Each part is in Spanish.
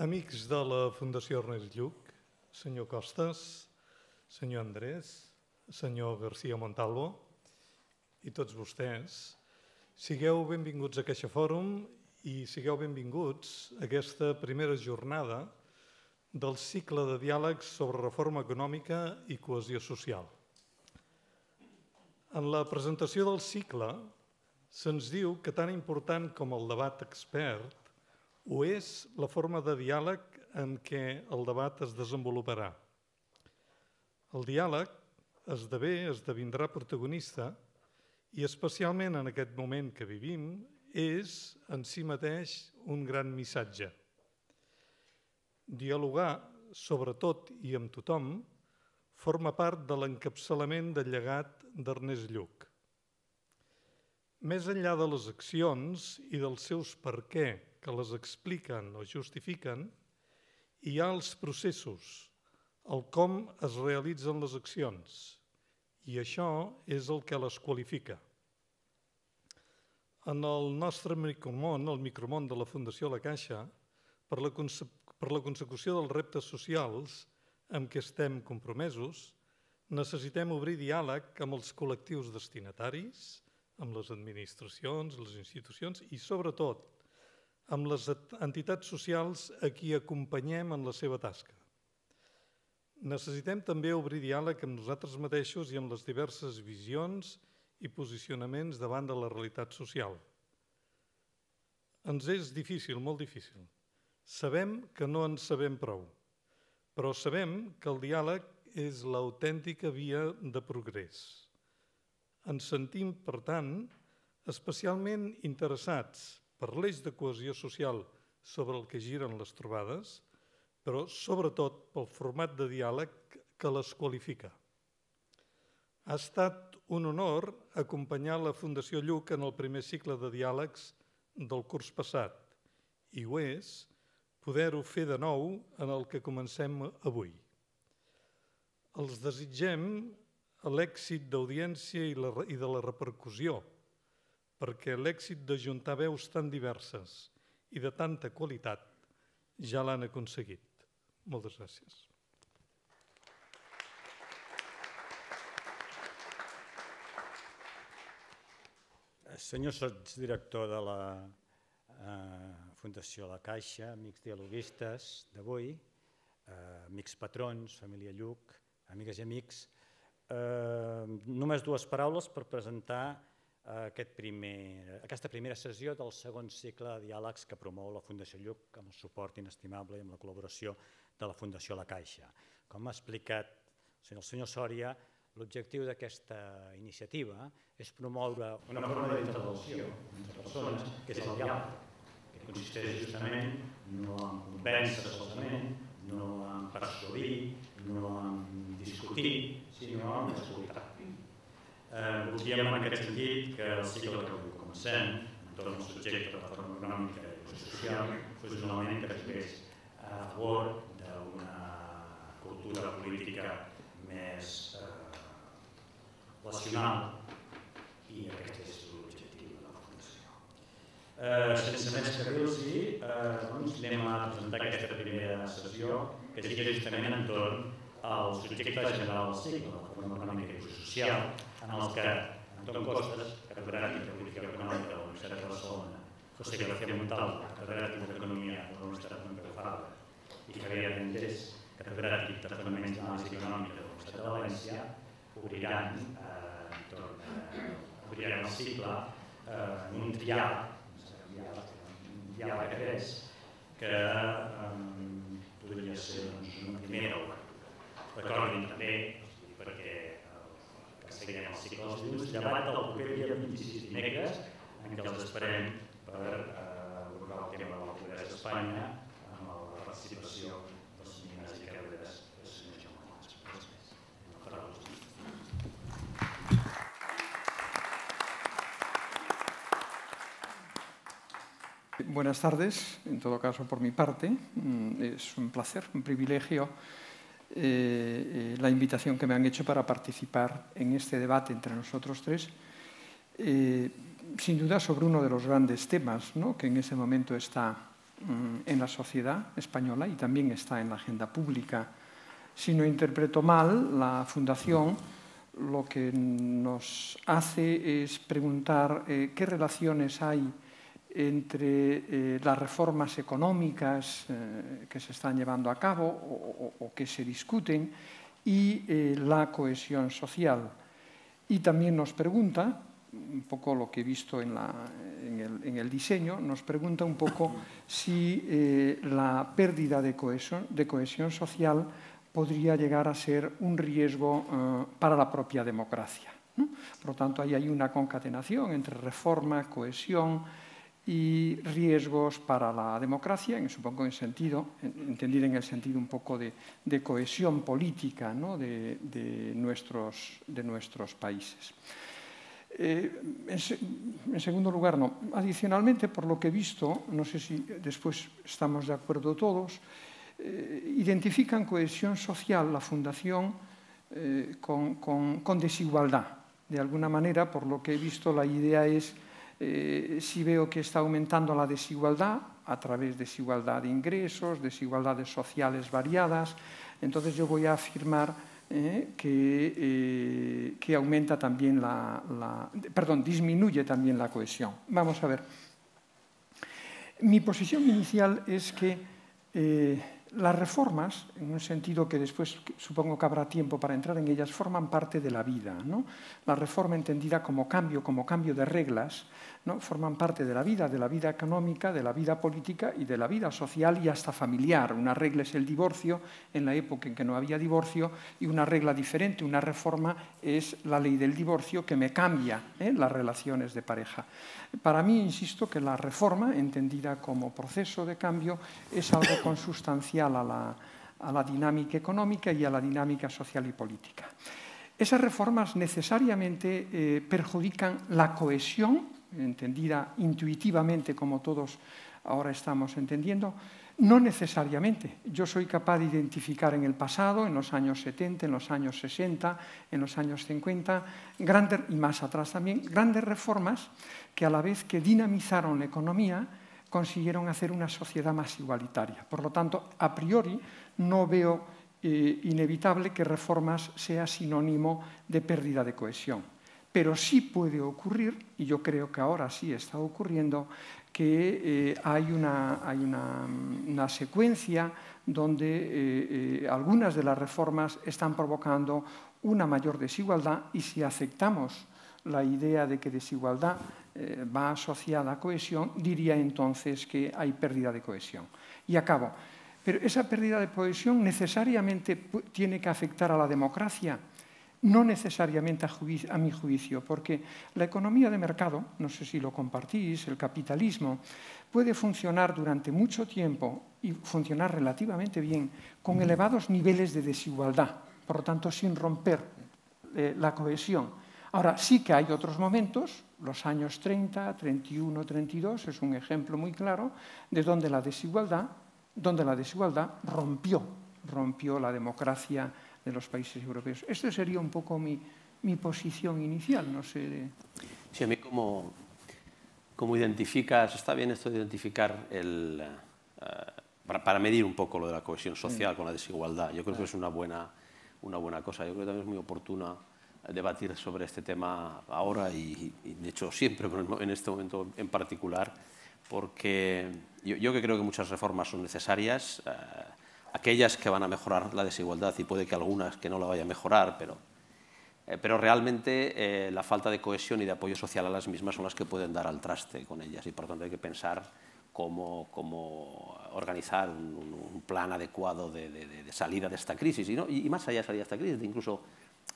Amics de la Fundació Ernest Lluch, senyor Costas, senyor Andrés, senyor García Montalvo i tots vostès, sigueu benvinguts a CaixaForum i sigueu benvinguts a aquesta primera jornada del cicle de diàlegs sobre reforma econòmica i cohesió social. En la presentació del cicle se'ns diu que tan important com el debat expert ho és la forma de diàleg en què el debat es desenvoluparà. El diàleg esdevindrà protagonista i especialment en aquest moment que vivim és en si mateix un gran missatge. Dialogar, sobretot i amb tothom, forma part de l'encapçalament del llegat d'Ernest Lluch. Més enllà de les accions i dels seus per què que les expliquen o justifiquen, hi ha els processos, el com es realitzen les accions, i això és el que les qualifica. En el nostre micromón, el micromón de la Fundació La Caixa, per la consecució dels reptes socials amb què estem compromesos, necessitem obrir diàleg amb els col·lectius destinataris, amb les administracions, les institucions i, sobretot, amb les entitats socials a qui acompanyem en la seva tasca. Necessitem també obrir diàleg amb nosaltres mateixos i amb les diverses visions i posicionaments davant de la realitat social. Ens és difícil, molt difícil. Sabem que no en sabem prou, però sabem que el diàleg és l'autèntica via de progrés. Ens sentim, per tant, especialment interessats per l'eix de cohesió social sobre el que giren les trobades, però sobretot pel format de diàleg que les qualifica. Ha estat un honor acompanyar la Fundació Lluch en el primer cicle de diàlegs del curs passat i ho és poder-ho fer de nou en el que comencem avui. Els desitgem l'èxit d'audiència i de la repercussió, perquè l'èxit d'ajuntar veus tan diverses i de tanta qualitat ja l'han aconseguit. Moltes gràcies. Senyor sotsdirector de la Fundació La Caixa, amics dialoguistes d'avui, amics patrons, família Lluch, amigues i amics, només dues paraules per presentar aquesta primera sessió del segon cicle de diàlegs que promou la Fundació Lluch amb el suport inestimable i amb la col·laboració de la Fundació La Caixa. Com ha explicat el senyor Sòria, l'objectiu d'aquesta iniciativa és promoure una forma d'interrelació entre persones, que és el diàleg, que consisteix justament no en convèncer solament, no en persuadir, no en discutir, sinó en escoltar. Voldríem en aquest sentit que el cicle que avui comencem, entorn al subjecte de la reforma econòmica i social, fos un element que estigués a favor d'una cultura política més relacional i aquest és l'objectiu de la Fundació. Sense més que dir-los-hi, anem a presentar aquesta primera sessió que gira justament entorn al subjecte general del cicle, la reforma econòmica i social, en el que Antón Costas, catedràtic de Política Econòmica de la Universitat de Barcelona, José García Montalvo, catedràtic d'Economia de la Universitat Pompeu Fabra, i Javier Méndez, catedràtic de Fonaments d'Anàlisi Econòmica de la Universitat de València, obriran el cicle en un diàleg que podria ser una primera obertura. Recordin també, perquè seguirem el cicle dels dilluns, debat del proper dia 26 dimecres, en què els esperem per abordar el tema de la pobresa a Espanya amb la participació dels seminars i càtedres del senyor Jaume Mas. Buenas tardes, en todo caso por mi parte. Es un placer, un privilegio la invitación que me han hecho para participar en este debate entre nosotros tres, sin duda sobre uno de los grandes temas, ¿no?, que en ese momento está en la sociedad española y también está en la agenda pública. Si no interpreto mal, la Fundación lo que nos hace es preguntar qué relaciones hay entre las reformas económicas que se están llevando a cabo o que se discuten y la cohesión social. Y también nos pregunta, un poco lo que he visto en el diseño, nos pregunta un poco si la pérdida de cohesión social podría llegar a ser un riesgo para la propia democracia, ¿no? Por lo tanto, ahí hay una concatenación entre reforma, cohesión y riesgos para la democracia, supongo entendida en el sentido un poco de cohesión política, ¿no? de nuestros países. En segundo lugar, no. Adicionalmente, por lo que he visto, no sé si después estamos de acuerdo todos, identifican cohesión social la Fundación con desigualdad. De alguna manera, por lo que he visto, la idea es si veo que está aumentando la desigualdad a través de desigualdad de ingresos, desigualdades sociales variadas, entonces yo voy a afirmar que aumenta también disminuye también la cohesión. Vamos a ver. Mi posición inicial es que las reformas, en un sentido que después supongo que habrá tiempo para entrar en ellas, forman parte de la vida, ¿no? La reforma entendida como cambio de reglas, ¿no? Forman parte de la vida económica, de la vida política y de la vida social y hasta familiar. Una regla es el divorcio en la época en que no había divorcio y una regla diferente, una reforma es la ley del divorcio que me cambia las relaciones de pareja. Para mí, insisto, que la reforma, entendida como proceso de cambio, es algo consustancial a la dinámica económica y a la dinámica social y política. Esas reformas necesariamente perjudican la cohesión, entendida intuitivamente como todos ahora estamos entendiendo, no necesariamente. Yo soy capaz de identificar en el pasado, en los años 70, en los años 60, en los años 50, y más atrás también, grandes reformas que a la vez que dinamizaron la economía, consiguieron hacer una sociedad más igualitaria. Por lo tanto, a priori, no veo inevitable que reformas sea sinónimo de pérdida de cohesión. Pero sí puede ocurrir, y yo creo que ahora sí está ocurriendo, que hay una secuencia donde algunas de las reformas están provocando una mayor desigualdad y si aceptamos la idea de que desigualdad va asociada a cohesión, diría entonces que hay pérdida de cohesión. Y acabo. Pero esa pérdida de cohesión necesariamente tiene que afectar a la democracia. No necesariamente a mi juicio, porque la economía de mercado, no sé si lo compartís, el capitalismo, puede funcionar durante mucho tiempo y funcionar relativamente bien con elevados niveles de desigualdad, por lo tanto sin romper la cohesión. Ahora, sí que hay otros momentos, los años 30, 31, 32, es un ejemplo muy claro de donde la desigualdad rompió la democracia de los países europeos. Esta sería un poco mi posición inicial, no sé. Sí, a mí como identificas, está bien esto de identificar para medir un poco lo de la cohesión social con la desigualdad. Yo creo que es una buena cosa. Yo creo que también es muy oportuna debatir sobre este tema ahora y de hecho siempre, pero en este momento en particular, porque yo que creo que muchas reformas son necesarias, aquellas que van a mejorar la desigualdad y puede que algunas que no la vayan a mejorar, pero realmente la falta de cohesión y de apoyo social a las mismas son las que pueden dar al traste con ellas y por tanto hay que pensar cómo organizar un plan adecuado de salida de esta crisis y más allá de salida de esta crisis, incluso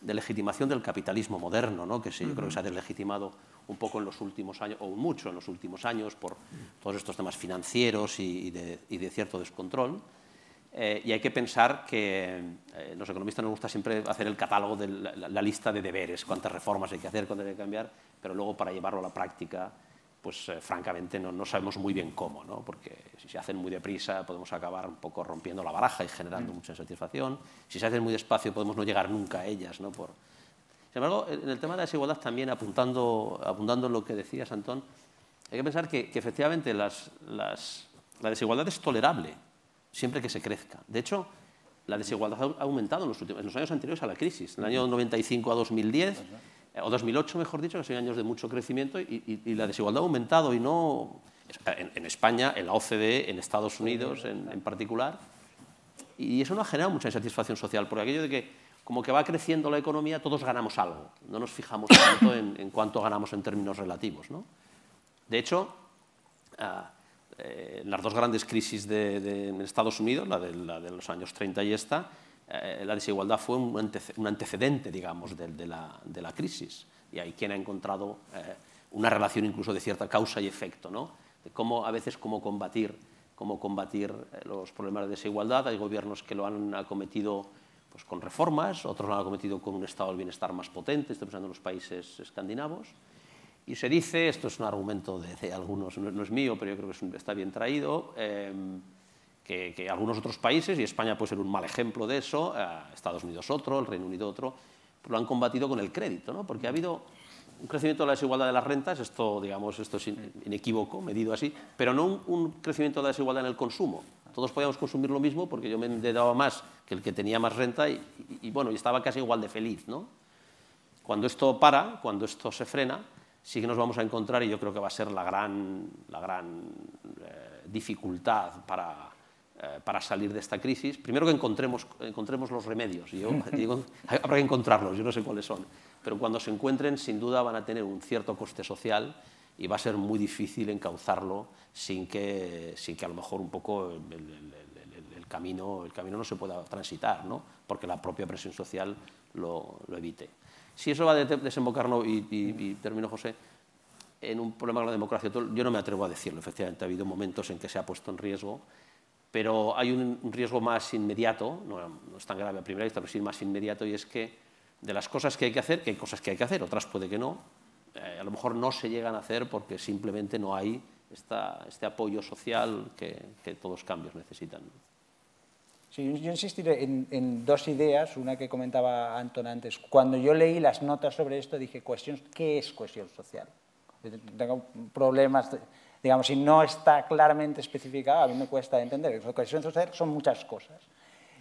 de legitimación del capitalismo moderno, ¿no? Que sí, yo creo que se ha deslegitimado un poco en los últimos años, o mucho en los últimos años, por todos estos temas financieros y de cierto descontrol. Y hay que pensar que los economistas nos gusta siempre hacer el catálogo de la lista de deberes, cuántas reformas hay que hacer, cuántas hay que cambiar, pero luego para llevarlo a la práctica, pues francamente no sabemos muy bien cómo, ¿no? Porque si se hacen muy deprisa podemos acabar un poco rompiendo la baraja y generando mucha insatisfacción. Si se hacen muy despacio podemos no llegar nunca a ellas, ¿no? Sin embargo, en el tema de la desigualdad también, apuntando en lo que decías, Antón, hay que pensar que efectivamente las La desigualdad es tolerable, siempre que se crezca. De hecho, la desigualdad ha aumentado en los años anteriores a la crisis. En el año 95 a 2010, o 2008, mejor dicho, que son años de mucho crecimiento, y la desigualdad ha aumentado, y no en España, en la OCDE, en Estados Unidos en particular. Y eso no ha generado mucha insatisfacción social, porque aquello de que, como que va creciendo la economía, todos ganamos algo. No nos fijamos tanto en cuánto ganamos en términos relativos, ¿no? De hecho, las dos grandes crisis en Estados Unidos, la de los años 30 y esta, la desigualdad fue un antecedente, digamos, de la crisis. Y hay quien ha encontrado una relación incluso de cierta causa y efecto, ¿no? De cómo, a veces, cómo combatir los problemas de desigualdad. Hay gobiernos que lo han acometido pues, con reformas, otros lo han acometido con un estado del bienestar más potente, estoy pensando en los países escandinavos. Y se dice, esto es un argumento de algunos, no es mío, pero yo creo que está bien traído, que algunos otros países, y España puede ser un mal ejemplo de eso, Estados Unidos otro, el Reino Unido otro, pues lo han combatido con el crédito, ¿no? Porque ha habido un crecimiento de la desigualdad de las rentas, esto, digamos, esto es inequívoco, medido así, pero no un crecimiento de la desigualdad en el consumo. Todos podíamos consumir lo mismo porque yo me endeudaba más que el que tenía más renta y bueno, y estaba casi igual de feliz, ¿no? Cuando esto para, cuando esto se frena, sí que nos vamos a encontrar, y yo creo que va a ser la gran dificultad para salir de esta crisis. Primero que encontremos los remedios, y yo digo, habrá que encontrarlos, yo no sé cuáles son, pero cuando se encuentren, sin duda van a tener un cierto coste social y va a ser muy difícil encauzarlo sin que a lo mejor un poco el camino no se pueda transitar, ¿no? Porque la propia presión social lo evite. Si eso va a desembocar, y termino, José, en un problema de la democracia, yo no me atrevo a decirlo. Efectivamente, ha habido momentos en que se ha puesto en riesgo, pero hay un riesgo más inmediato, no es tan grave a primera vista, pero sí más inmediato, y es que de las cosas que hay que hacer, que hay cosas que hay que hacer, otras puede que no, a lo mejor no se llegan a hacer porque simplemente no hay este apoyo social que todos cambios necesitan. Sí, yo insistiré en dos ideas, una que comentaba Antón antes. Cuando yo leí las notas sobre esto dije, ¿qué es cohesión social? Tengo problemas, digamos, si no está claramente especificado, a mí me cuesta entender. Cohesión social son muchas cosas.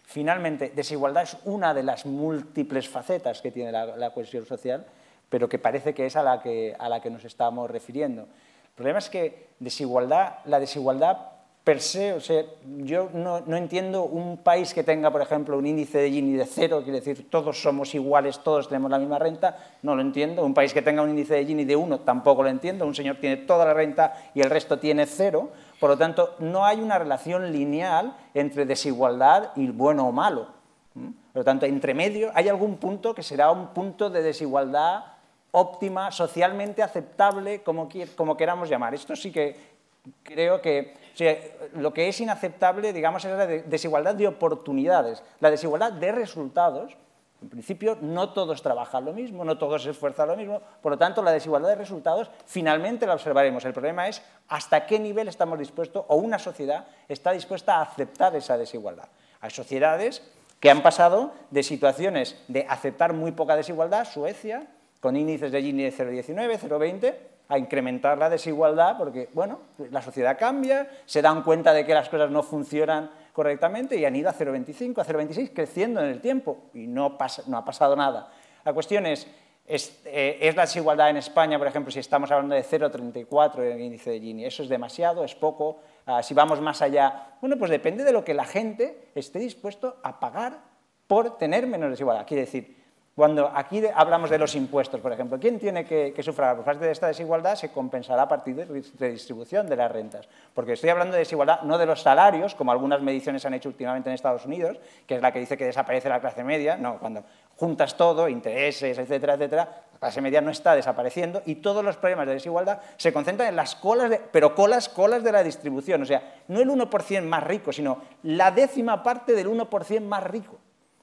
Finalmente, desigualdad es una de las múltiples facetas que tiene la cohesión social, pero que parece que es a la que nos estamos refiriendo. El problema es que la desigualdad per se, o sea, yo no entiendo un país que tenga, por ejemplo, un índice de Gini de 0, quiere decir, todos somos iguales, todos tenemos la misma renta, no lo entiendo. Un país que tenga un índice de Gini de 1, tampoco lo entiendo. Un señor tiene toda la renta y el resto tiene 0. Por lo tanto, no hay una relación lineal entre desigualdad y bueno o malo. Por lo tanto, entre medio hay algún punto que será un punto de desigualdad óptima, socialmente aceptable, como queramos llamar. Esto sí que creo que, o sea, lo que es inaceptable, digamos, es la desigualdad de oportunidades, la desigualdad de resultados. En principio, no todos trabajan lo mismo, no todos se esfuerzan lo mismo, por lo tanto, la desigualdad de resultados finalmente la observaremos. El problema es hasta qué nivel estamos dispuestos, o una sociedad está dispuesta a aceptar esa desigualdad. Hay sociedades que han pasado de situaciones de aceptar muy poca desigualdad, Suecia, con índices de Gini de 0,19, 0,20, a incrementar la desigualdad porque, bueno, la sociedad cambia, se dan cuenta de que las cosas no funcionan correctamente y han ido a 0,25, a 0,26, creciendo en el tiempo y no ha pasado nada. La cuestión es la desigualdad en España, por ejemplo, si estamos hablando de 0,34 en el índice de Gini, ¿eso es demasiado, es poco? Si vamos más allá, bueno, pues depende de lo que la gente esté dispuesto a pagar por tener menos desigualdad. Quiere decir, cuando aquí hablamos de los impuestos, por ejemplo, ¿quién tiene que sufragar? Por parte de esta desigualdad se compensará a partir de redistribución de las rentas. Porque estoy hablando de desigualdad no de los salarios, como algunas mediciones han hecho últimamente en Estados Unidos, que es la que dice que desaparece la clase media. No, cuando juntas todo, intereses, etcétera, etcétera, la clase media no está desapareciendo y todos los problemas de desigualdad se concentran en las colas, pero colas de la distribución. O sea, no el 1% más rico, sino la 10ª parte del 1% más rico.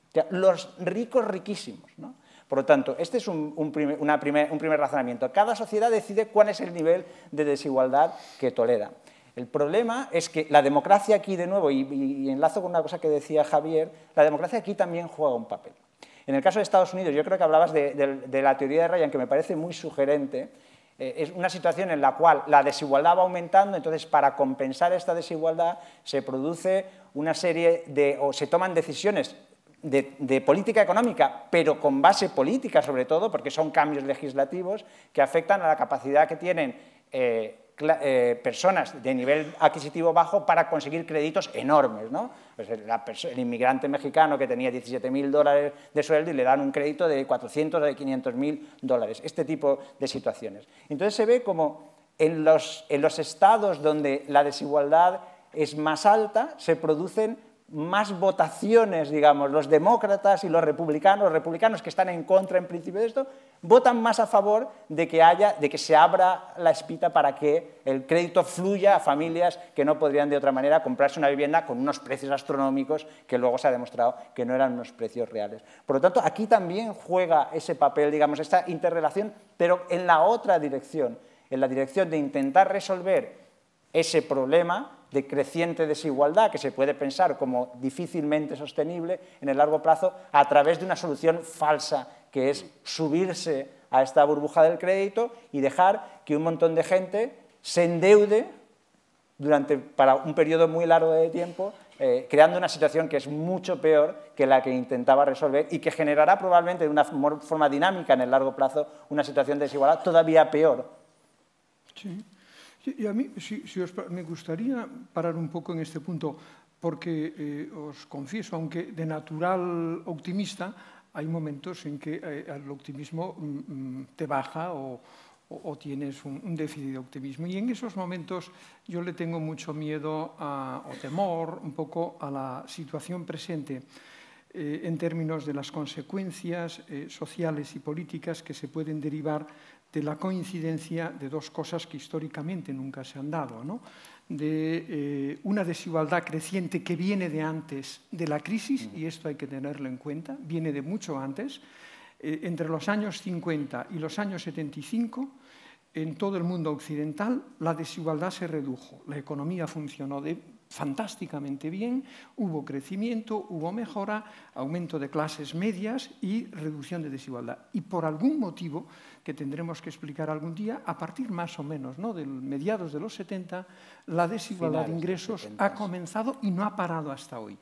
O sea, los ricos riquísimos, ¿no? Por lo tanto, este es un primer razonamiento. Cada sociedad decide cuál es el nivel de desigualdad que tolera. El problema es que la democracia aquí, de nuevo, y enlazo con una cosa que decía Javier, la democracia aquí también juega un papel. En el caso de Estados Unidos, yo creo que hablabas de la teoría de Ryan, que me parece muy sugerente. es una situación en la cual la desigualdad va aumentando, entonces para compensar esta desigualdad se produce una serie de, o se toman decisiones de política económica, pero con base política sobre todo, porque son cambios legislativos que afectan a la capacidad que tienen personas de nivel adquisitivo bajo para conseguir créditos enormes, ¿no? Pues el inmigrante mexicano que tenía $17.000 de sueldo y le dan un crédito de 400 o de $500.000, este tipo de situaciones. Entonces se ve como en los estados donde la desigualdad es más alta se producen más votaciones, digamos, los demócratas y los republicanos que están en contra en principio de esto, votan más a favor de que se abra la espita para que el crédito fluya a familias que no podrían de otra manera comprarse una vivienda con unos precios astronómicos que luego se ha demostrado que no eran unos precios reales. Por lo tanto, aquí también juega ese papel, digamos, esta interrelación, pero en la otra dirección, en la dirección de intentar resolver ese problema de creciente desigualdad que se puede pensar como difícilmente sostenible en el largo plazo a través de una solución falsa, que es subirse a esta burbuja del crédito y dejar que un montón de gente se endeude para un periodo muy largo de tiempo, creando una situación que es mucho peor que la que intentaba resolver y que generará probablemente de una forma dinámica en el largo plazo una situación de desigualdad todavía peor. Sí. Y a mí me gustaría parar un poco en este punto, porque os confieso, aunque de natural optimista, hay momentos en que el optimismo te baja o tienes un déficit de optimismo. Y en esos momentos yo le tengo mucho miedo o temor un poco a la situación presente en términos de las consecuencias sociales y políticas que se pueden derivar de la coincidencia de dos cosas que históricamente nunca se han dado, ¿no? De una desigualdad creciente que viene de antes de la crisis, y esto hay que tenerlo en cuenta, viene de mucho antes. Entre los años 50 y los años 75, en todo el mundo occidental, la desigualdad se redujo. La economía funcionó fantásticamente bien, hubo crecimiento, hubo mejora, aumento de clases medias y reducción de desigualdad. Y por algún motivo, que tendremos que explicar algún día, a partir más o menos, ¿no?, de mediados de los 70, la desigualdad de ingresos ha comenzado y no ha parado hasta hoy.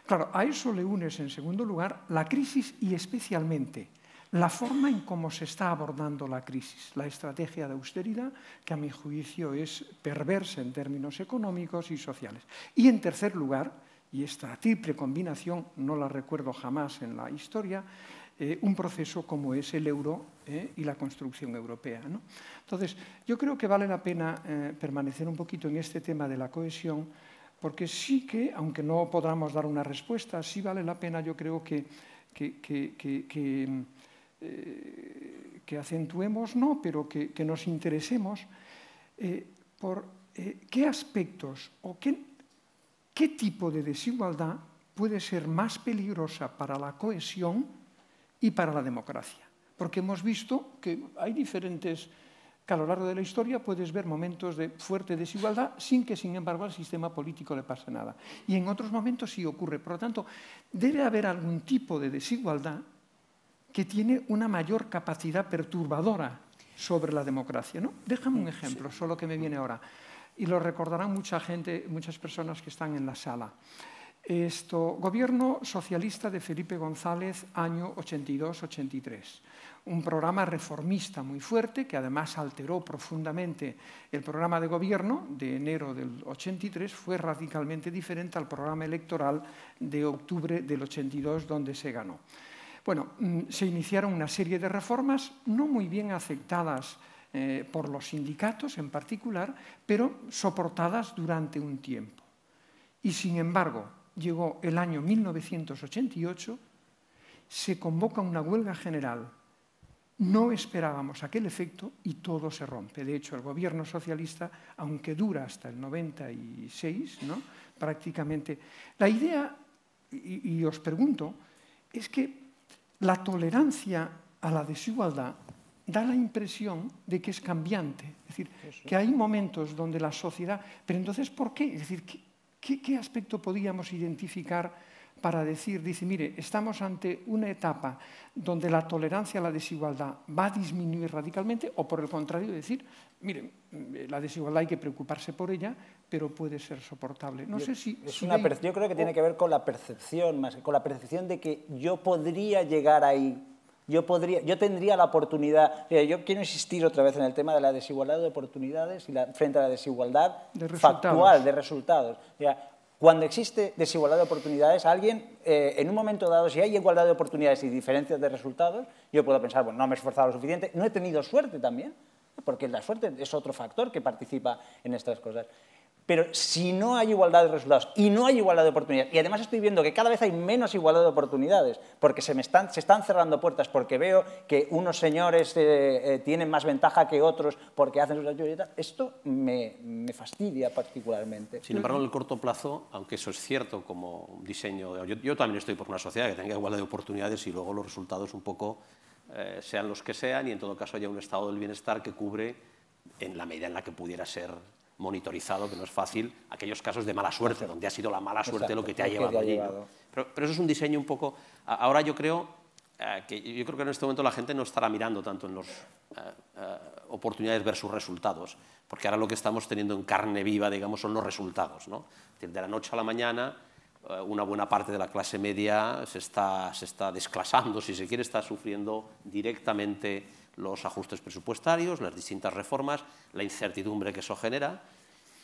Claro, a eso le unes, en segundo lugar, la crisis y especialmente la forma en cómo se está abordando la crisis, la estrategia de austeridad, que a mi juicio es perversa en términos económicos y sociales. Y en tercer lugar, y esta triple combinación no la recuerdo jamás en la historia, un proceso como es el euro y la construcción europea, ¿no? Entonces, yo creo que vale la pena permanecer un poquito en este tema de la cohesión, porque sí que, aunque no podamos dar una respuesta, sí vale la pena, yo creo que acentuemos, no, pero que nos interesemos por qué aspectos o qué tipo de desigualdad puede ser más peligrosa para la cohesión y para la democracia. Porque hemos visto que hay diferentes, que a lo largo de la historia puedes ver momentos de fuerte desigualdad sin que, sin embargo, al sistema político le pase nada. Y en otros momentos sí ocurre. Por lo tanto, debe haber algún tipo de desigualdad que tiene una mayor capacidad perturbadora sobre la democracia, ¿no? Déjame un ejemplo, solo que me viene ahora, y lo recordarán mucha gente, muchas personas que están en la sala. Gobierno socialista de Felipe González, año 82-83. Un programa reformista muy fuerte, que además alteró profundamente el programa de gobierno de enero del 83, fue radicalmente diferente al programa electoral de octubre del 82, donde se ganó. Bueno, se iniciaron una serie de reformas no muy bien aceptadas por los sindicatos en particular, pero soportadas durante un tiempo. Y sin embargo, llegó el año 1988, se convoca una huelga general. No esperábamos aquel efecto y todo se rompe. De hecho, el gobierno socialista, aunque dura hasta el 96, ¿no?, prácticamente. La idea, y os pregunto, es que la tolerancia a la desigualdad da la impresión de que es cambiante. Es decir, que hay momentos donde la sociedad... Pero entonces, ¿por qué? Es decir, ¿qué aspecto podíamos identificar para decir, dice, mire, estamos ante una etapa donde la tolerancia a la desigualdad va a disminuir radicalmente, o por el contrario, decir, mire, la desigualdad hay que preocuparse por ella, pero puede ser soportable. No sé si... Yo creo que tiene que ver con la percepción, más que con la percepción de que yo podría llegar ahí. Yo tendría la oportunidad. Yo quiero insistir otra vez en el tema de la desigualdad de oportunidades y frente a la desigualdad factual de resultados. Cuando existe desigualdad de oportunidades, alguien, en un momento dado, si hay igualdad de oportunidades y diferencias de resultados, yo puedo pensar, bueno, no me he esforzado lo suficiente, no he tenido suerte también, porque la suerte es otro factor que participa en estas cosas. Pero si no hay igualdad de resultados y no hay igualdad de oportunidades, y además estoy viendo que cada vez hay menos igualdad de oportunidades, porque se están cerrando puertas, porque veo que unos señores tienen más ventaja que otros porque hacen sus actividades, esto me fastidia particularmente. Sin embargo, en el corto plazo, aunque eso es cierto como diseño, yo también estoy por una sociedad que tenga igualdad de oportunidades y luego los resultados un poco sean los que sean y en todo caso haya un estado del bienestar que cubre en la medida en la que pudiera ser monitorizado, que no es fácil, aquellos casos de mala suerte, donde ha sido la mala suerte lo que te ha llevado allí, ¿no? Pero eso es un diseño un poco... Ahora yo creo que en este momento la gente no estará mirando tanto en los oportunidades versus resultados, porque ahora lo que estamos teniendo en carne viva, digamos, son los resultados, ¿no? Es decir, de la noche a la mañana, una buena parte de la clase media se está desclasando, si se quiere, está sufriendo directamente los ajustes presupuestarios, las distintas reformas, la incertidumbre que eso genera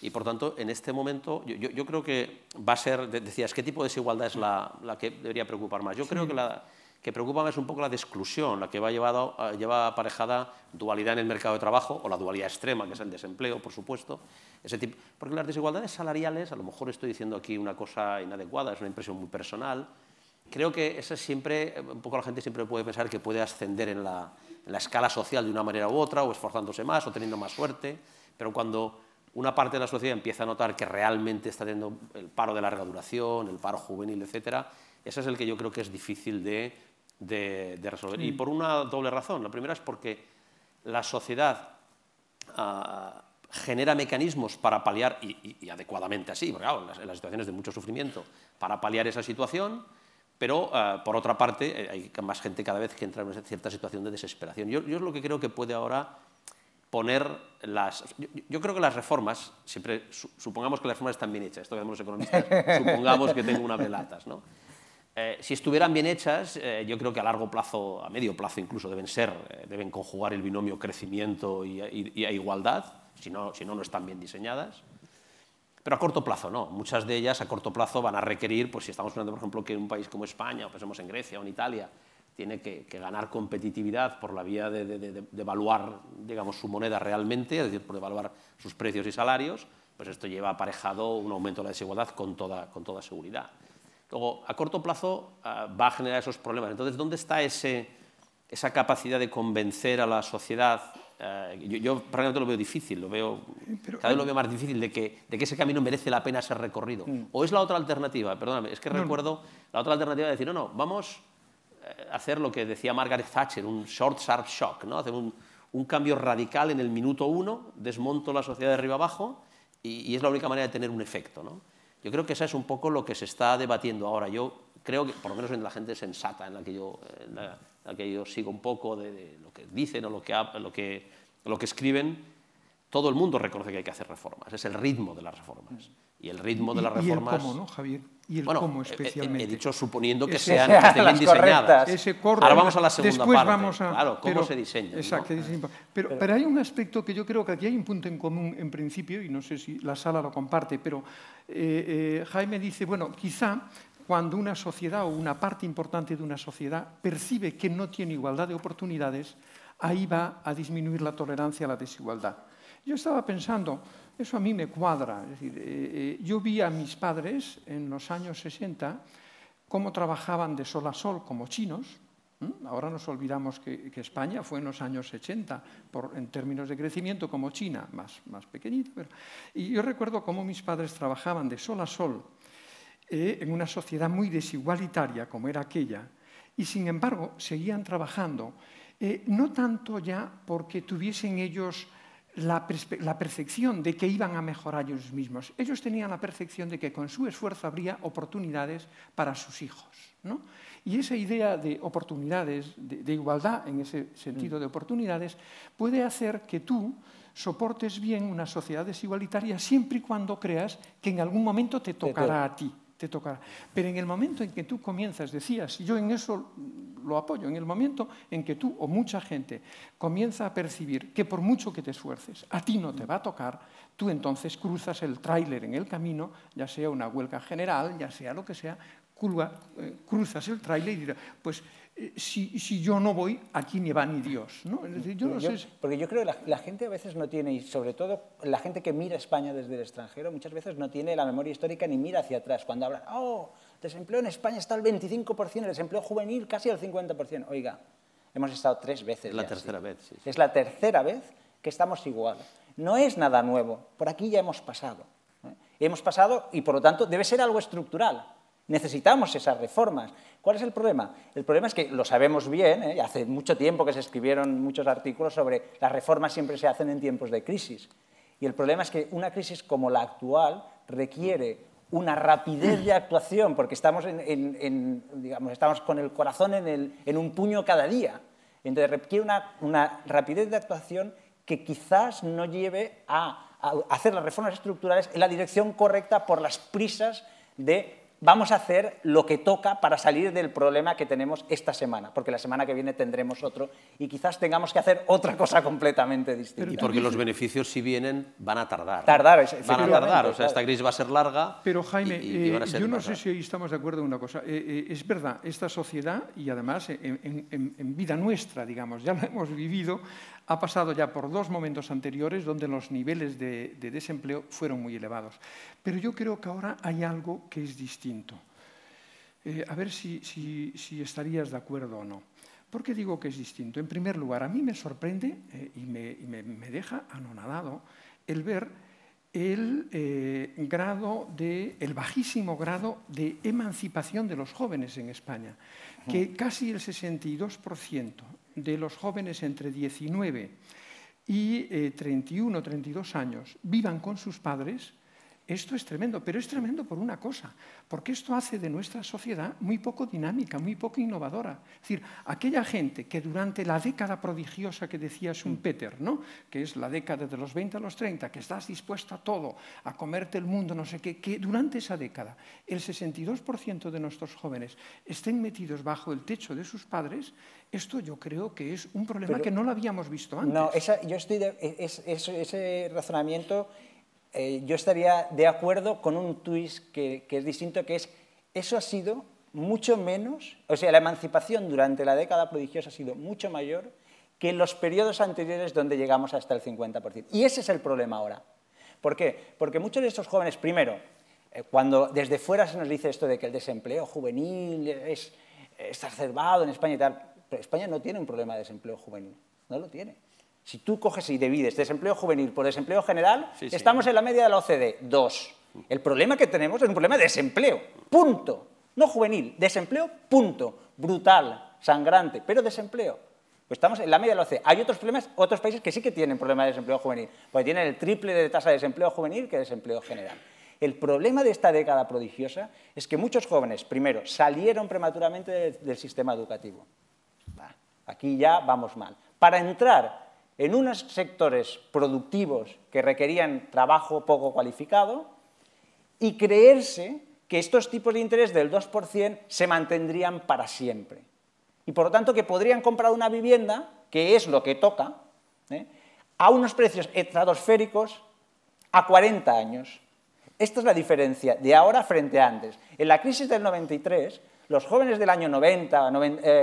y, por tanto, en este momento yo creo que va a ser, decías, ¿qué tipo de desigualdad es la que debería preocupar más? Yo creo que la que preocupa más un poco la de exclusión, la que lleva aparejada dualidad en el mercado de trabajo o la dualidad extrema, que es el desempleo, por supuesto, ese tipo, porque las desigualdades salariales, a lo mejor estoy diciendo aquí una cosa inadecuada, es una impresión muy personal, creo que esa siempre, un poco la gente siempre puede pensar que puede ascender en la escala social de una manera u otra, o esforzándose más, o teniendo más suerte, pero cuando una parte de la sociedad empieza a notar que realmente está teniendo el paro de larga duración, el paro juvenil, etcétera, ese es el que yo creo que es difícil de resolver. Y por una doble razón. La primera es porque la sociedad genera mecanismos para paliar, y adecuadamente así, porque claro, en las situaciones de mucho sufrimiento, para paliar esa situación, pero, por otra parte, hay más gente cada vez que entra en una cierta situación de desesperación. Yo es lo que creo que puede ahora poner las... Yo creo que las reformas, siempre supongamos que las reformas están bien hechas, esto que hacemos los economistas, supongamos que tengo una velatas, ¿no? Si estuvieran bien hechas, yo creo que a largo plazo, a medio plazo incluso, deben conjugar el binomio crecimiento y igualdad, si no están bien diseñadas. Pero a corto plazo no, muchas de ellas a corto plazo van a requerir, pues si estamos hablando, por ejemplo, que un país como España, o pensemos en Grecia o en Italia, tiene que ganar competitividad por la vía de evaluar, digamos, su moneda realmente, es decir, por evaluar sus precios y salarios, pues esto lleva aparejado un aumento de la desigualdad con toda seguridad. Luego, a corto plazo va a generar esos problemas. Entonces, ¿dónde está esa capacidad de convencer a la sociedad? Yo prácticamente lo veo difícil, cada vez lo veo más difícil de que ese camino merece la pena ser recorrido. ¿O es la otra alternativa? Perdóname, es que recuerdo la otra alternativa de decir, no, vamos a hacer lo que decía Margaret Thatcher, un short, sharp shock, ¿no? Hacer un cambio radical en el minuto 1, desmonto la sociedad de arriba abajo y es la única manera de tener un efecto, ¿no? Yo creo que eso es un poco lo que se está debatiendo ahora. Yo creo que, por lo menos en la gente sensata, en la que yo sigo un poco de lo que dicen o lo que escriben, todo el mundo reconoce que hay que hacer reformas. Es el ritmo de las reformas. Y el ritmo de las reformas... ¿Y el cómo, no, Javier? Y el cómo especialmente. He dicho suponiendo que estén bien diseñadas. Ahora vamos a la segunda parte. Claro, ¿cómo se diseña? Exacto. ¿No? Pero hay un aspecto que yo creo que aquí hay un punto en común en principio, y no sé si la sala lo comparte, pero Jaime dice, bueno, quizá cuando una sociedad o una parte importante de una sociedad percibe que no tiene igualdad de oportunidades, ahí va a disminuir la tolerancia a la desigualdad. Yo estaba pensando, eso a mí me cuadra, es decir, yo vi a mis padres en los años 60 cómo trabajaban de sol a sol como chinos. Ahora nos olvidamos que España fue en los años 80, en términos de crecimiento, como China, más pequeñita. Y yo recuerdo cómo mis padres trabajaban de sol a sol en una sociedad muy desigualitaria como era aquella, y sin embargo seguían trabajando, no tanto ya porque tuviesen ellos la percepción de que iban a mejorar ellos mismos. Ellos tenían la percepción de que con su esfuerzo habría oportunidades para sus hijos, ¿no? Y esa idea de oportunidades, de igualdad en ese sentido de oportunidades, puede hacer que tú soportes bien una sociedad desigualitaria siempre y cuando creas que en algún momento te tocará a ti. Te tocará. Pero en el momento en que tú comienzas, decías, y yo en eso lo apoyo, en el momento en que tú o mucha gente comienza a percibir que por mucho que te esfuerces, a ti no te va a tocar, tú entonces cruzas el tráiler en el camino, ya sea una huelga general, ya sea lo que sea, cruzas el tráiler y dirás, pues si yo no voy, aquí ni va ni Dios, ¿no? Es decir, yo no sé. Porque yo creo que la gente a veces no tiene, y sobre todo la gente que mira España desde el extranjero, muchas veces no tiene la memoria histórica ni mira hacia atrás. Cuando hablan, oh, el desempleo en España está al 25%, el desempleo juvenil casi al 50%. Oiga, hemos estado 3 veces. Es la tercera vez, sí. Es la tercera vez que estamos igual. No es nada nuevo, por aquí ya hemos pasado. Hemos pasado y, por lo tanto, debe ser algo estructural. Necesitamos esas reformas. ¿Cuál es el problema? El problema es que lo sabemos bien, hace mucho tiempo que se escribieron muchos artículos sobre las reformas siempre se hacen en tiempos de crisis. Y el problema es que una crisis como la actual requiere una rapidez de actuación, porque estamos, digamos, estamos con el corazón en un puño cada día. Entonces requiere una rapidez de actuación que quizás no lleve a hacer las reformas estructurales en la dirección correcta por las prisas de vamos a hacer lo que toca para salir del problema que tenemos esta semana, porque la semana que viene tendremos otro y quizás tengamos que hacer otra cosa completamente distinta. Y porque los beneficios, si vienen, van a tardar. Van a tardar, o sea, esta crisis va a ser larga. Pero Jaime, yo no sé si si ahí estamos de acuerdo en una cosa. Es verdad, esta sociedad, y además en vida nuestra, digamos, ya la hemos vivido, ha pasado ya por 2 momentos anteriores donde los niveles de desempleo fueron muy elevados. Pero yo creo que ahora hay algo que es distinto. A ver si estarías de acuerdo o no. ¿Por qué digo que es distinto? En primer lugar, a mí me sorprende y me deja anonadado el ver el bajísimo grado de emancipación de los jóvenes en España, que casi el 62% de los jóvenes entre 19 y 31 o 32 años vivan con sus padres. Esto es tremendo, pero es tremendo por una cosa, porque esto hace de nuestra sociedad muy poco dinámica, muy poco innovadora. Es decir, aquella gente que durante la década prodigiosa que decía Schumpeter, ¿no?, que es la década de los 20 a los 30, que estás dispuesto a todo, a comerte el mundo, no sé qué, que durante esa década el 62% de nuestros jóvenes estén metidos bajo el techo de sus padres, esto yo creo que es un problema que no lo habíamos visto antes. No, yo estoy ese razonamiento... yo estaría de acuerdo con un twist que es distinto, que es, eso ha sido mucho menos, o sea, la emancipación durante la década prodigiosa ha sido mucho mayor que en los periodos anteriores donde llegamos hasta el 50%. Y ese es el problema ahora. ¿Por qué? Porque muchos de estos jóvenes, primero, cuando desde fuera se nos dice esto de que el desempleo juvenil es exacerbado en España y tal, pero España no tiene un problema de desempleo juvenil, no lo tiene. Si tú coges y divides desempleo juvenil por desempleo general, estamos en la media de la OCDE, 2. El problema que tenemos es un problema de desempleo, punto. No juvenil, desempleo, punto. Brutal, sangrante, pero desempleo. Pues estamos en la media de la OCDE. Hay otros problemas, otros países que sí que tienen problema de desempleo juvenil, porque tienen el triple de tasa de desempleo juvenil que de desempleo general. El problema de esta década prodigiosa es que muchos jóvenes, primero, salieron prematuramente del sistema educativo. Aquí ya vamos mal. Para entrar en unos sectores productivos que requerían trabajo poco cualificado y creerse que estos tipos de interés del 2% se mantendrían para siempre. Y por lo tanto que podrían comprar una vivienda, que es lo que toca, a unos precios estratosféricos a 40 años. Esta es la diferencia de ahora frente a antes. En la crisis del 93... los jóvenes del año 90,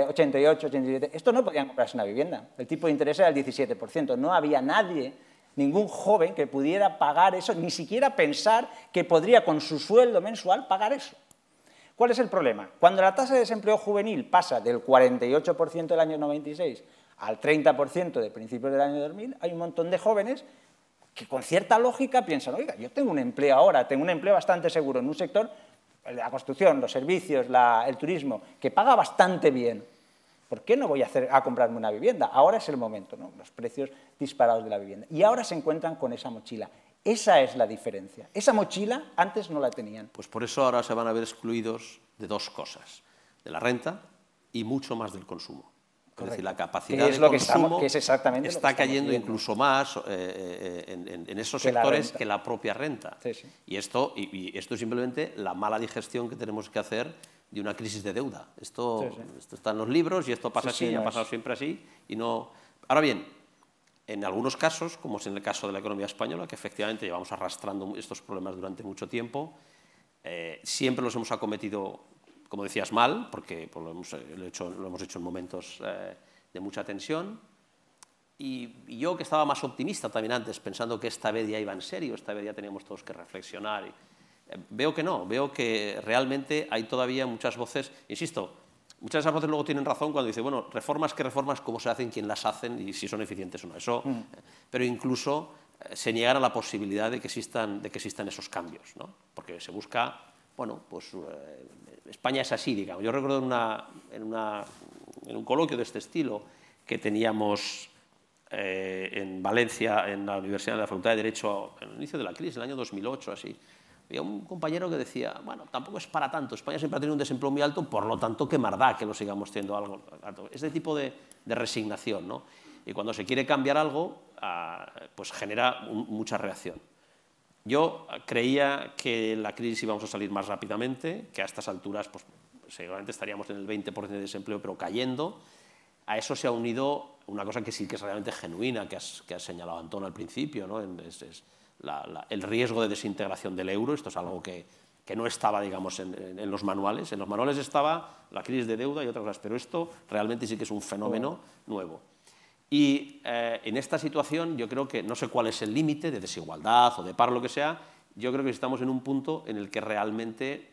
88, 87, estos no podían comprarse una vivienda. El tipo de interés era el 17%. No había nadie, ningún joven que pudiera pagar eso, ni siquiera pensar que podría con su sueldo mensual pagar eso. ¿Cuál es el problema? Cuando la tasa de desempleo juvenil pasa del 48% del año 96 al 30% de principios del año 2000, hay un montón de jóvenes que con cierta lógica piensan, oiga, yo tengo un empleo ahora, tengo un empleo bastante seguro en un sector, la construcción, los servicios, el turismo, que paga bastante bien. ¿por qué no voy a comprarme una vivienda? Ahora es el momento, ¿no? Los precios disparados de la vivienda. Y ahora se encuentran con esa mochila. Esa es la diferencia. Esa mochila antes no la tenían. Pues por eso ahora se van a ver excluidos de dos cosas, de la renta y mucho más del consumo. Correcto. Es decir, la capacidad de consumo que es exactamente está cayendo viendo. Incluso más en esos sectores que la propia renta. Sí, sí. Y esto es simplemente la mala digestión que tenemos que hacer de una crisis de deuda. Esto está en los libros y esto pasa así, y ha pasado siempre así. Y no... Ahora bien, en algunos casos, como es en el caso de la economía española, que efectivamente llevamos arrastrando estos problemas durante mucho tiempo, siempre los hemos acometido, como decías, mal, porque lo hemos hecho en momentos de mucha tensión. Y yo, que estaba más optimista también antes, pensando que esta vez ya iba en serio, esta vez ya teníamos todos que reflexionar, veo que no, veo que realmente hay todavía muchas voces, insisto, muchas de esas voces luego tienen razón cuando dicen, bueno, reformas, cómo se hacen, quién las hacen y si son eficientes o no. Eso, pero incluso se niegan a la posibilidad de que existan esos cambios, ¿no? Porque se busca, bueno, pues España es así, digamos. Yo recuerdo en un coloquio de este estilo que teníamos en Valencia, en la Universidad de la Facultad de Derecho, en el inicio de la crisis, en el año 2008, así. Había un compañero que decía, bueno, tampoco es para tanto, España siempre ha tenido un desempleo muy alto, por lo tanto, qué más da que lo sigamos teniendo algo alto. Este tipo de resignación, ¿no? Y cuando se quiere cambiar algo, pues genera mucha reacción. Yo creía que la crisis íbamos a salir más rápidamente, que a estas alturas pues, seguramente estaríamos en el 20% de desempleo, pero cayendo. A eso se ha unido una cosa que sí que es realmente genuina, que has señalado Antón al principio, ¿no? El riesgo de desintegración del euro. Esto es algo que no estaba, digamos, en los manuales. En los manuales estaba la crisis de deuda y otras cosas, pero esto realmente sí que es un fenómeno nuevo. Y en esta situación yo creo que, no sé cuál es el límite de desigualdad o de paro, lo que sea, yo creo que estamos en un punto en el que realmente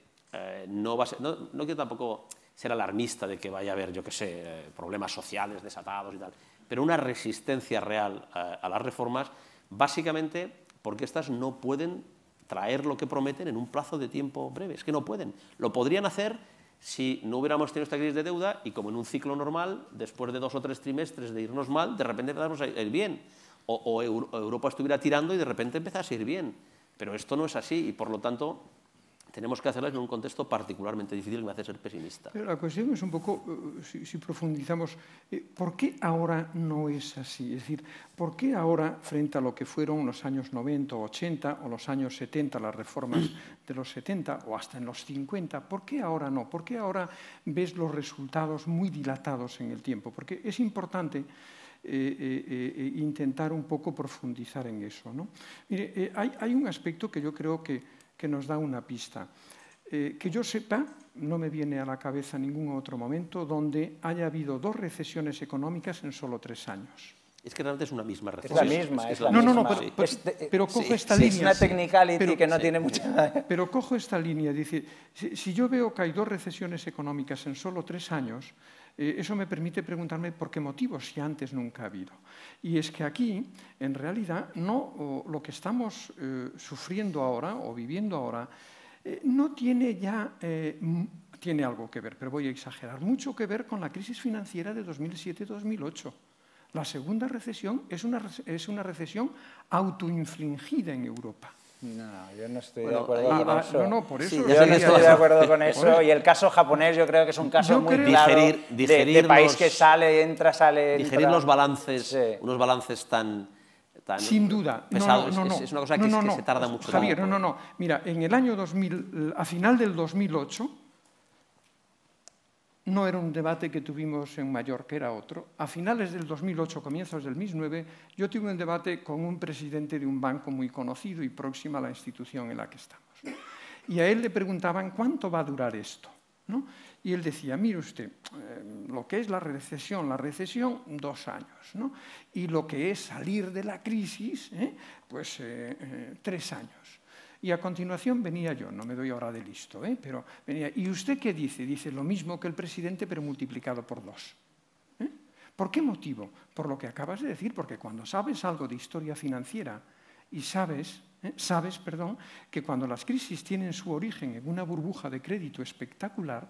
no va a ser, no quiero tampoco ser alarmista de que vaya a haber, yo qué sé, problemas sociales desatados y tal, pero una resistencia real a las reformas, básicamente porque estas no pueden traer lo que prometen en un plazo de tiempo breve, es que no pueden. Lo podrían hacer si no hubiéramos tenido esta crisis de deuda y como en un ciclo normal, después de 2 o 3 trimestres de irnos mal, de repente empezamos a ir bien. O Europa estuviera tirando y de repente empezase a ir bien. Pero esto no es así y, por lo tanto, tenemos que hacerlo en un contexto particularmente difícil que me hace ser pesimista. Pero la cuestión es un poco, si profundizamos, ¿por qué ahora no es así? Es decir, ¿por qué ahora, frente a lo que fueron los años 90 o 80 o los años 70, las reformas de los 70 o hasta en los 50, ¿por qué ahora no? ¿Por qué ahora ves los resultados muy dilatados en el tiempo? Porque es importante intentar un poco profundizar en eso, ¿no? Mire, hay un aspecto que yo creo que nos da una pista. Que yo sepa, no me viene a la cabeza ningún otro momento donde haya habido 2 recesiones económicas en solo 3 años. Es que realmente es una misma recesión. Es la misma, es la misma. misma. Pero cojo esta línea. Es una technicality que no tiene mucha... Pero cojo esta línea, dice, si yo veo que hay 2 recesiones económicas en solo 3 años, eso me permite preguntarme por qué motivos, si antes nunca ha habido. Y es que aquí, en realidad, lo que estamos sufriendo ahora o viviendo ahora no tiene ya, tiene algo que ver, pero voy a exagerar, mucho que ver con la crisis financiera de 2007-2008. La segunda recesión es una recesión autoinfligida en Europa. No, yo no estoy de acuerdo con eso. No, por eso. Sí, yo no estoy de acuerdo con eso. Y el caso japonés yo creo que es un caso muy claro de país que sale, entra, sale, entra. Digerir los balances, unos balances tan sin duda. pesados. Es una cosa que se tarda mucho. Javier, no. Mira, en el año 2000, a final del 2008, no era un debate que tuvimos en Mallorca, era otro. A finales del 2008, comienzos del 2009, yo tuve un debate con un presidente de un banco muy conocido y próximo a la institución en la que estamos. Y a él le preguntaban, ¿cuánto va a durar esto? ¿No? Y él decía, mire usted, lo que es la recesión, 2 años, ¿no? Y lo que es salir de la crisis, pues 3 años. Y a continuación venía yo, no me doy ahora de listo, pero venía, ¿y usted qué dice? Dice lo mismo que el presidente, pero multiplicado por 2. ¿Por qué motivo? Por lo que acabas de decir, porque cuando sabes algo de historia financiera y sabes que cuando las crisis tienen su origen en una burbuja de crédito espectacular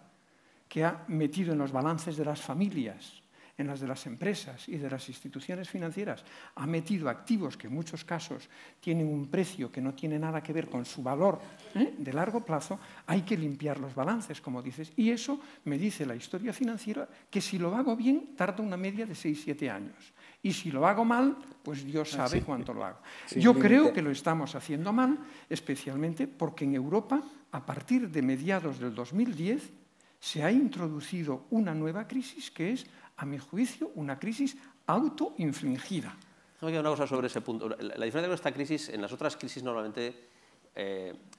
que ha metido en los balances de las familias en las de las empresas y de las instituciones financieras, ha metido activos que en muchos casos tienen un precio que no tiene nada que ver con su valor de largo plazo, hay que limpiar los balances, como dices. Y eso me dice la historia financiera, que si lo hago bien, tarda una media de 6-7 años. Y si lo hago mal, pues Dios sabe cuánto lo hago. Yo creo que lo estamos haciendo mal, especialmente porque en Europa, a partir de mediados del 2010, se ha introducido una nueva crisis que es, a mi juicio, una crisis autoinfligida. Una cosa sobre ese punto. La diferencia con esta crisis, en las otras crisis normalmente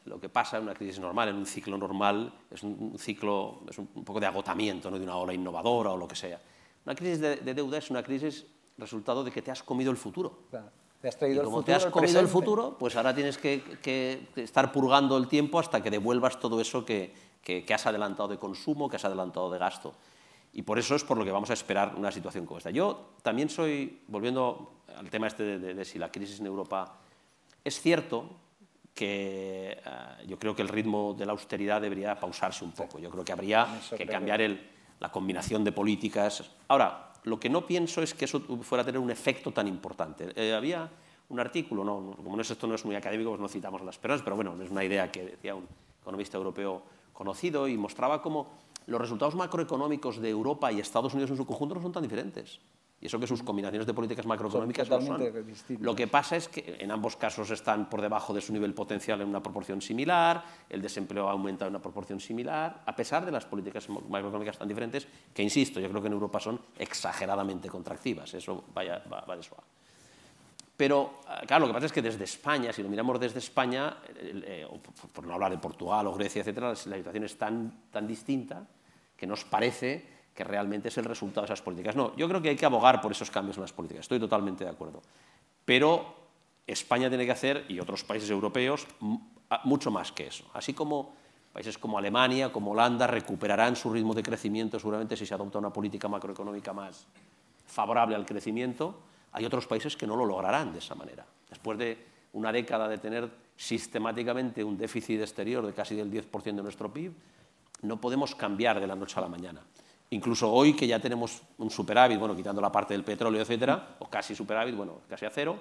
lo que pasa en una crisis normal, en un ciclo normal, es un ciclo, es un poco de agotamiento, ¿no?, de una ola innovadora o lo que sea. Una crisis de deuda es una crisis resultado de que te has comido el futuro. Claro. Te has traído y como te has comido el futuro, pues ahora tienes que estar purgando el tiempo hasta que devuelvas todo eso que has adelantado de consumo, que has adelantado de gasto. Y por eso es por lo que vamos a esperar una situación como esta. Yo también soy, volviendo al tema este de si la crisis en Europa, es cierto que yo creo que el ritmo de la austeridad debería pausarse un poco. Yo creo que habría que cambiar la combinación de políticas. Ahora, lo que no pienso es que eso fuera a tener un efecto tan importante. Había un artículo, como esto no es muy académico, pues no citamos las personas, pero bueno, es una idea que decía un economista europeo conocido y mostraba cómo los resultados macroeconómicos de Europa y Estados Unidos en su conjunto no son tan diferentes. Y eso que sus combinaciones de políticas macroeconómicas no son. Lo que pasa es que en ambos casos están por debajo de su nivel potencial en una proporción similar, el desempleo aumenta en una proporción similar, a pesar de las políticas macroeconómicas tan diferentes, que insisto, yo creo que en Europa son exageradamente contractivas, eso va de suave. Pero, claro, lo que pasa es que desde España, si lo miramos desde España, por no hablar de Portugal o Grecia, etcétera, la situación es tan distinta que nos parece que realmente es el resultado de esas políticas. No, yo creo que hay que abogar por esos cambios en las políticas, estoy totalmente de acuerdo. Pero España tiene que hacer, y otros países europeos, mucho más que eso. Así como países como Alemania, como Holanda, recuperarán su ritmo de crecimiento seguramente si se adopta una política macroeconómica más favorable al crecimiento, hay otros países que no lo lograrán de esa manera. Después de una década de tener sistemáticamente un déficit exterior de casi del 10% de nuestro PIB, no podemos cambiar de la noche a la mañana. Incluso hoy, que ya tenemos un superávit, bueno, quitando la parte del petróleo, etcétera, o casi superávit, bueno, casi a cero,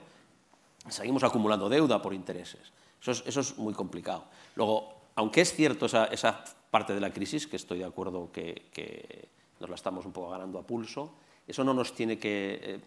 seguimos acumulando deuda por intereses. Eso es muy complicado. Luego, aunque es cierto esa parte de la crisis, que estoy de acuerdo que nos la estamos un poco ganando a pulso, eso no nos tiene que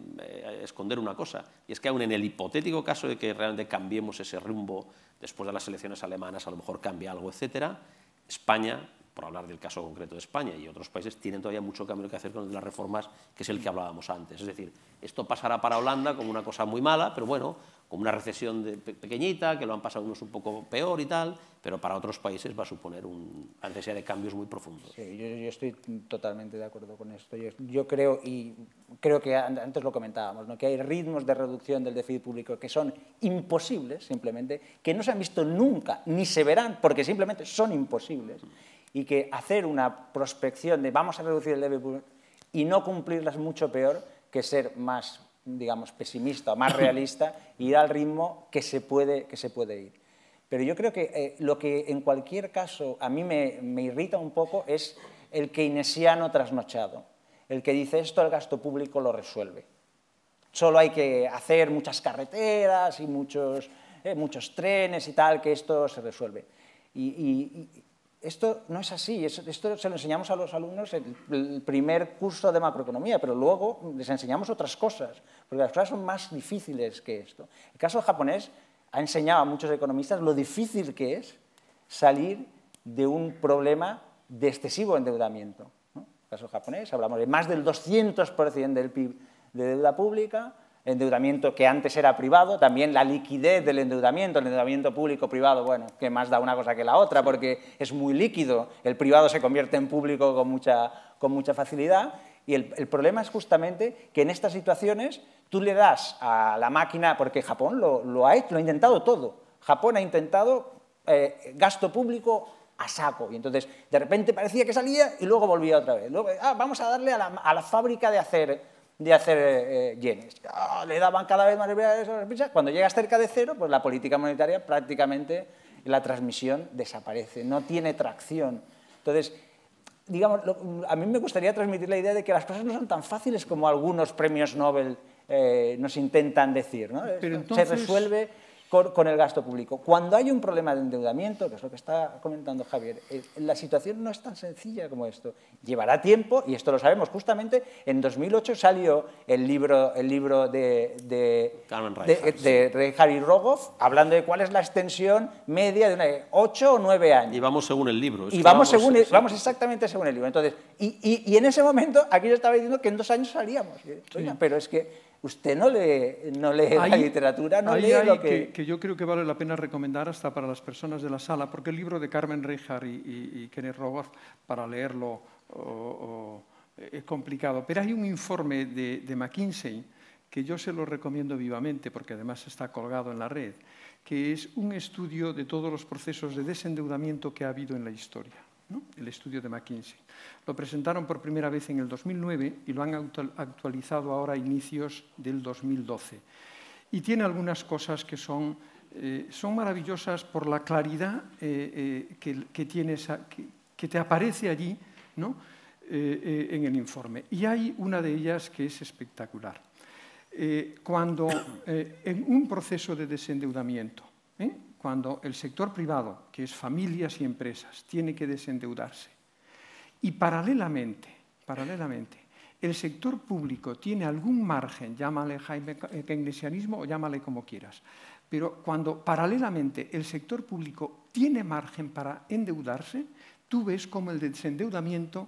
esconder una cosa, y es que aún en el hipotético caso de que realmente cambiemos ese rumbo después de las elecciones alemanas, a lo mejor cambia algo, etcétera, España, por hablar del caso concreto de España y otros países, tienen todavía mucho camino que hacer con las reformas, que es el que hablábamos antes. Es decir, esto pasará para Holanda como una cosa muy mala, pero bueno, como una recesión pequeñita, que lo han pasado unos un poco peor y tal, pero para otros países va a suponer una necesidad de cambios muy profundos. Sí, yo estoy totalmente de acuerdo con esto. Yo creo, y creo que antes lo comentábamos, ¿no?, que hay ritmos de reducción del déficit público que son imposibles, simplemente, que no se han visto nunca, ni se verán, porque simplemente son imposibles, y que hacer una prospección de vamos a reducir el déficit público y no cumplirlas mucho peor que ser más, digamos, pesimista o más realista e ir al ritmo que se puede ir. Pero yo creo que lo que en cualquier caso a mí me irrita un poco es el keynesiano trasnochado, el que dice esto el gasto público lo resuelve. Solo hay que hacer muchas carreteras y muchos trenes y tal, que esto se resuelve. Y esto no es así, esto se lo enseñamos a los alumnos en el primer curso de macroeconomía, pero luego les enseñamos otras cosas, porque las cosas son más difíciles que esto. El caso japonés ha enseñado a muchos economistas lo difícil que es salir de un problema de excesivo endeudamiento, ¿no? En el caso japonés hablamos de más del 200% del PIB de deuda pública, endeudamiento que antes era privado, también la liquidez del endeudamiento, el endeudamiento público-privado, bueno, que más da una cosa que la otra porque es muy líquido, el privado se convierte en público con mucha facilidad, y el problema es justamente que en estas situaciones tú le das a la máquina, porque Japón lo ha intentado todo, Japón ha intentado gasto público a saco, y entonces de repente parecía que salía y luego volvía otra vez, luego, vamos a darle a la fábrica de hacer yenes. Le daban cada vez más libertades. Cuando llegas cerca de cero, pues la política monetaria prácticamente la transmisión desaparece, no tiene tracción. Entonces, digamos, a mí me gustaría transmitir la idea de que las cosas no son tan fáciles como algunos premios Nobel nos intentan decir, ¿no? Pero entonces... Se resuelve con el gasto público. Cuando hay un problema de endeudamiento, que es lo que está comentando Javier, la situación no es tan sencilla como esto. Llevará tiempo, y esto lo sabemos. Justamente en 2008 salió el libro de Reichart y Rogoff, hablando de cuál es la extensión media de 8 o 9 años. Y vamos según el libro. Y vamos exactamente según el libro. Entonces, y en ese momento, aquí yo estaba diciendo que en 2 años salíamos. Oiga, sí. Pero es que usted no lee la literatura, no lee lo que yo creo que vale la pena recomendar hasta para las personas de la sala, porque el libro de Carmen Reichart y Kenneth Rogoff, para leerlo es complicado. Pero hay un informe de McKinsey que yo se lo recomiendo vivamente, porque además está colgado en la red, que es un estudio de todos los procesos de desendeudamiento que ha habido en la historia, ¿no? El estudio de McKinsey. Lo presentaron por primera vez en el 2009 y lo han actualizado ahora a inicios del 2012. Y tiene algunas cosas que son maravillosas por la claridad que te aparece allí, ¿no? En el informe. Y hay una de ellas que es espectacular. Cuando en un proceso de desendeudamiento, cuando el sector privado, que es familias y empresas, tiene que desendeudarse, y paralelamente, el sector público tiene algún margen, llámale keynesianismo o llámale como quieras, pero cuando paralelamente el sector público tiene margen para endeudarse, tú ves cómo el desendeudamiento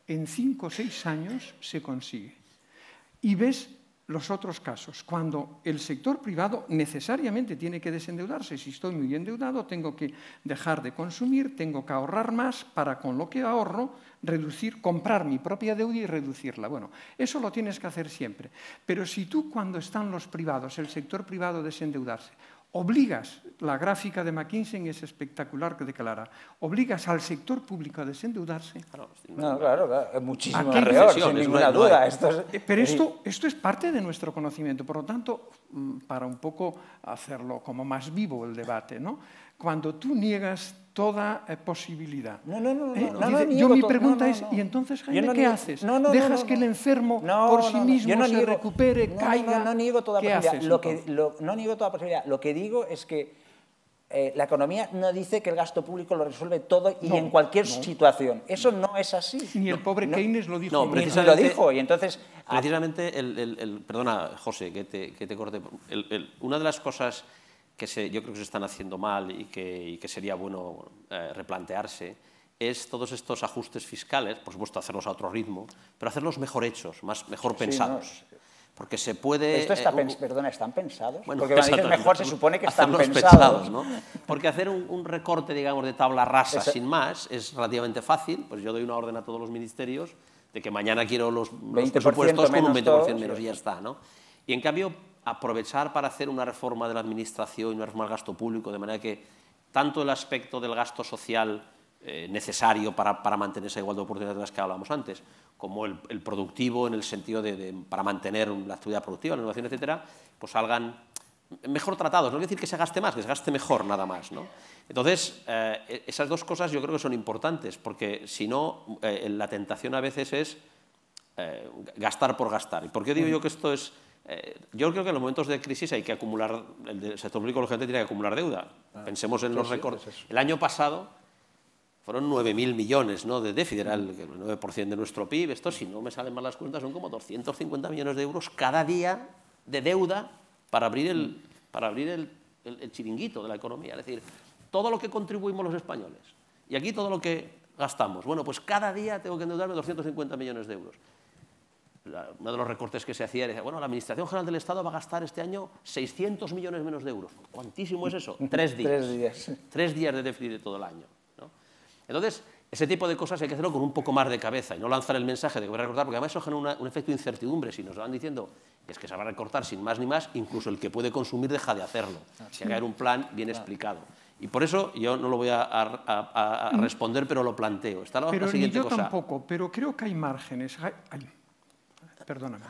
en 5 o 6 años se consigue. Y ves los otros casos, cuando el sector privado necesariamente tiene que desendeudarse. Si estoy muy endeudado, tengo que dejar de consumir, tengo que ahorrar más para, con lo que ahorro, comprar mi propia deuda y reducirla. Bueno, eso lo tienes que hacer siempre. Pero si tú, cuando están los privados, el sector privado desendeudarse, obligas, la gráfica de McKinsey es espectacular que declara, obligas al sector público a desendeudarse. Claro, es muchísimo peor, sin ninguna duda. Pero esto es parte de nuestro conocimiento, por lo tanto, para un poco hacerlo como más vivo el debate, ¿no? Cuando tú niegas toda posibilidad. Mi pregunta es, ¿y entonces, Jaime, qué haces? ¿Dejas que el enfermo por sí mismo se recupere, caiga? No niego toda posibilidad. No niego toda posibilidad. Lo que digo es que la economía no dice que el gasto público lo resuelve todo y en cualquier situación. Eso no es así. Ni el pobre Keynes lo dijo. Ni lo dijo. Y entonces, precisamente, perdona, José, que te corte. Una de las cosas que yo creo que se están haciendo mal y que sería bueno replantearse es todos estos ajustes fiscales, por supuesto hacerlos a otro ritmo, pero hacerlos mejor hechos, mejor pensados. Porque se puede... ¿Están pensados? Bueno, porque cuando dices mejor se supone que están pensados, ¿no? Porque hacer un recorte, digamos, de tabla rasa sin más es relativamente fácil. Pues yo doy una orden a todos los ministerios de que mañana quiero los presupuestos con un 20% menos y ya está, ¿no? Y en cambio, aprovechar para hacer una reforma de la administración y una reforma del gasto público, de manera que tanto el aspecto del gasto social necesario para mantener esa igualdad de oportunidades de las que hablábamos antes, como el productivo en el sentido para mantener la actividad productiva, la innovación, etcétera, pues salgan mejor tratados. No quiere decir que se gaste más, que se gaste mejor nada más, ¿no? Entonces, esas dos cosas yo creo que son importantes, porque si no, la tentación a veces es gastar por gastar. ¿Y por qué digo yo que esto es...? Yo creo que en los momentos de crisis hay que acumular, el sector público lógicamente tiene que acumular deuda. Pensemos en los recortes. El año pasado fueron 9.000 millones, ¿no?, de déficit, era el 9% de nuestro PIB. Esto, si no me salen mal las cuentas, son como 250 millones de euros cada día de deuda para abrir el chiringuito de la economía. Es decir, todo lo que contribuimos los españoles y aquí todo lo que gastamos. Bueno, pues cada día tengo que endeudarme 250 millones de euros. Uno de los recortes que se hacía era, bueno, la Administración General del Estado va a gastar este año 600 millones menos de euros. ¿Cuantísimo es eso? 3 días. 3 días. 3 días de déficit de todo el año, ¿no? Entonces, ese tipo de cosas hay que hacerlo con un poco más de cabeza y no lanzar el mensaje de que voy a recortar, porque además eso genera un efecto de incertidumbre. Si nos van diciendo que es que se va a recortar sin más ni más, incluso el que puede consumir deja de hacerlo. Si hay que haber un plan bien explicado. Y por eso yo no lo voy a responder, pero lo planteo. Está la pero siguiente ni yo cosa. tampoco, pero creo que hay márgenes. perdóname.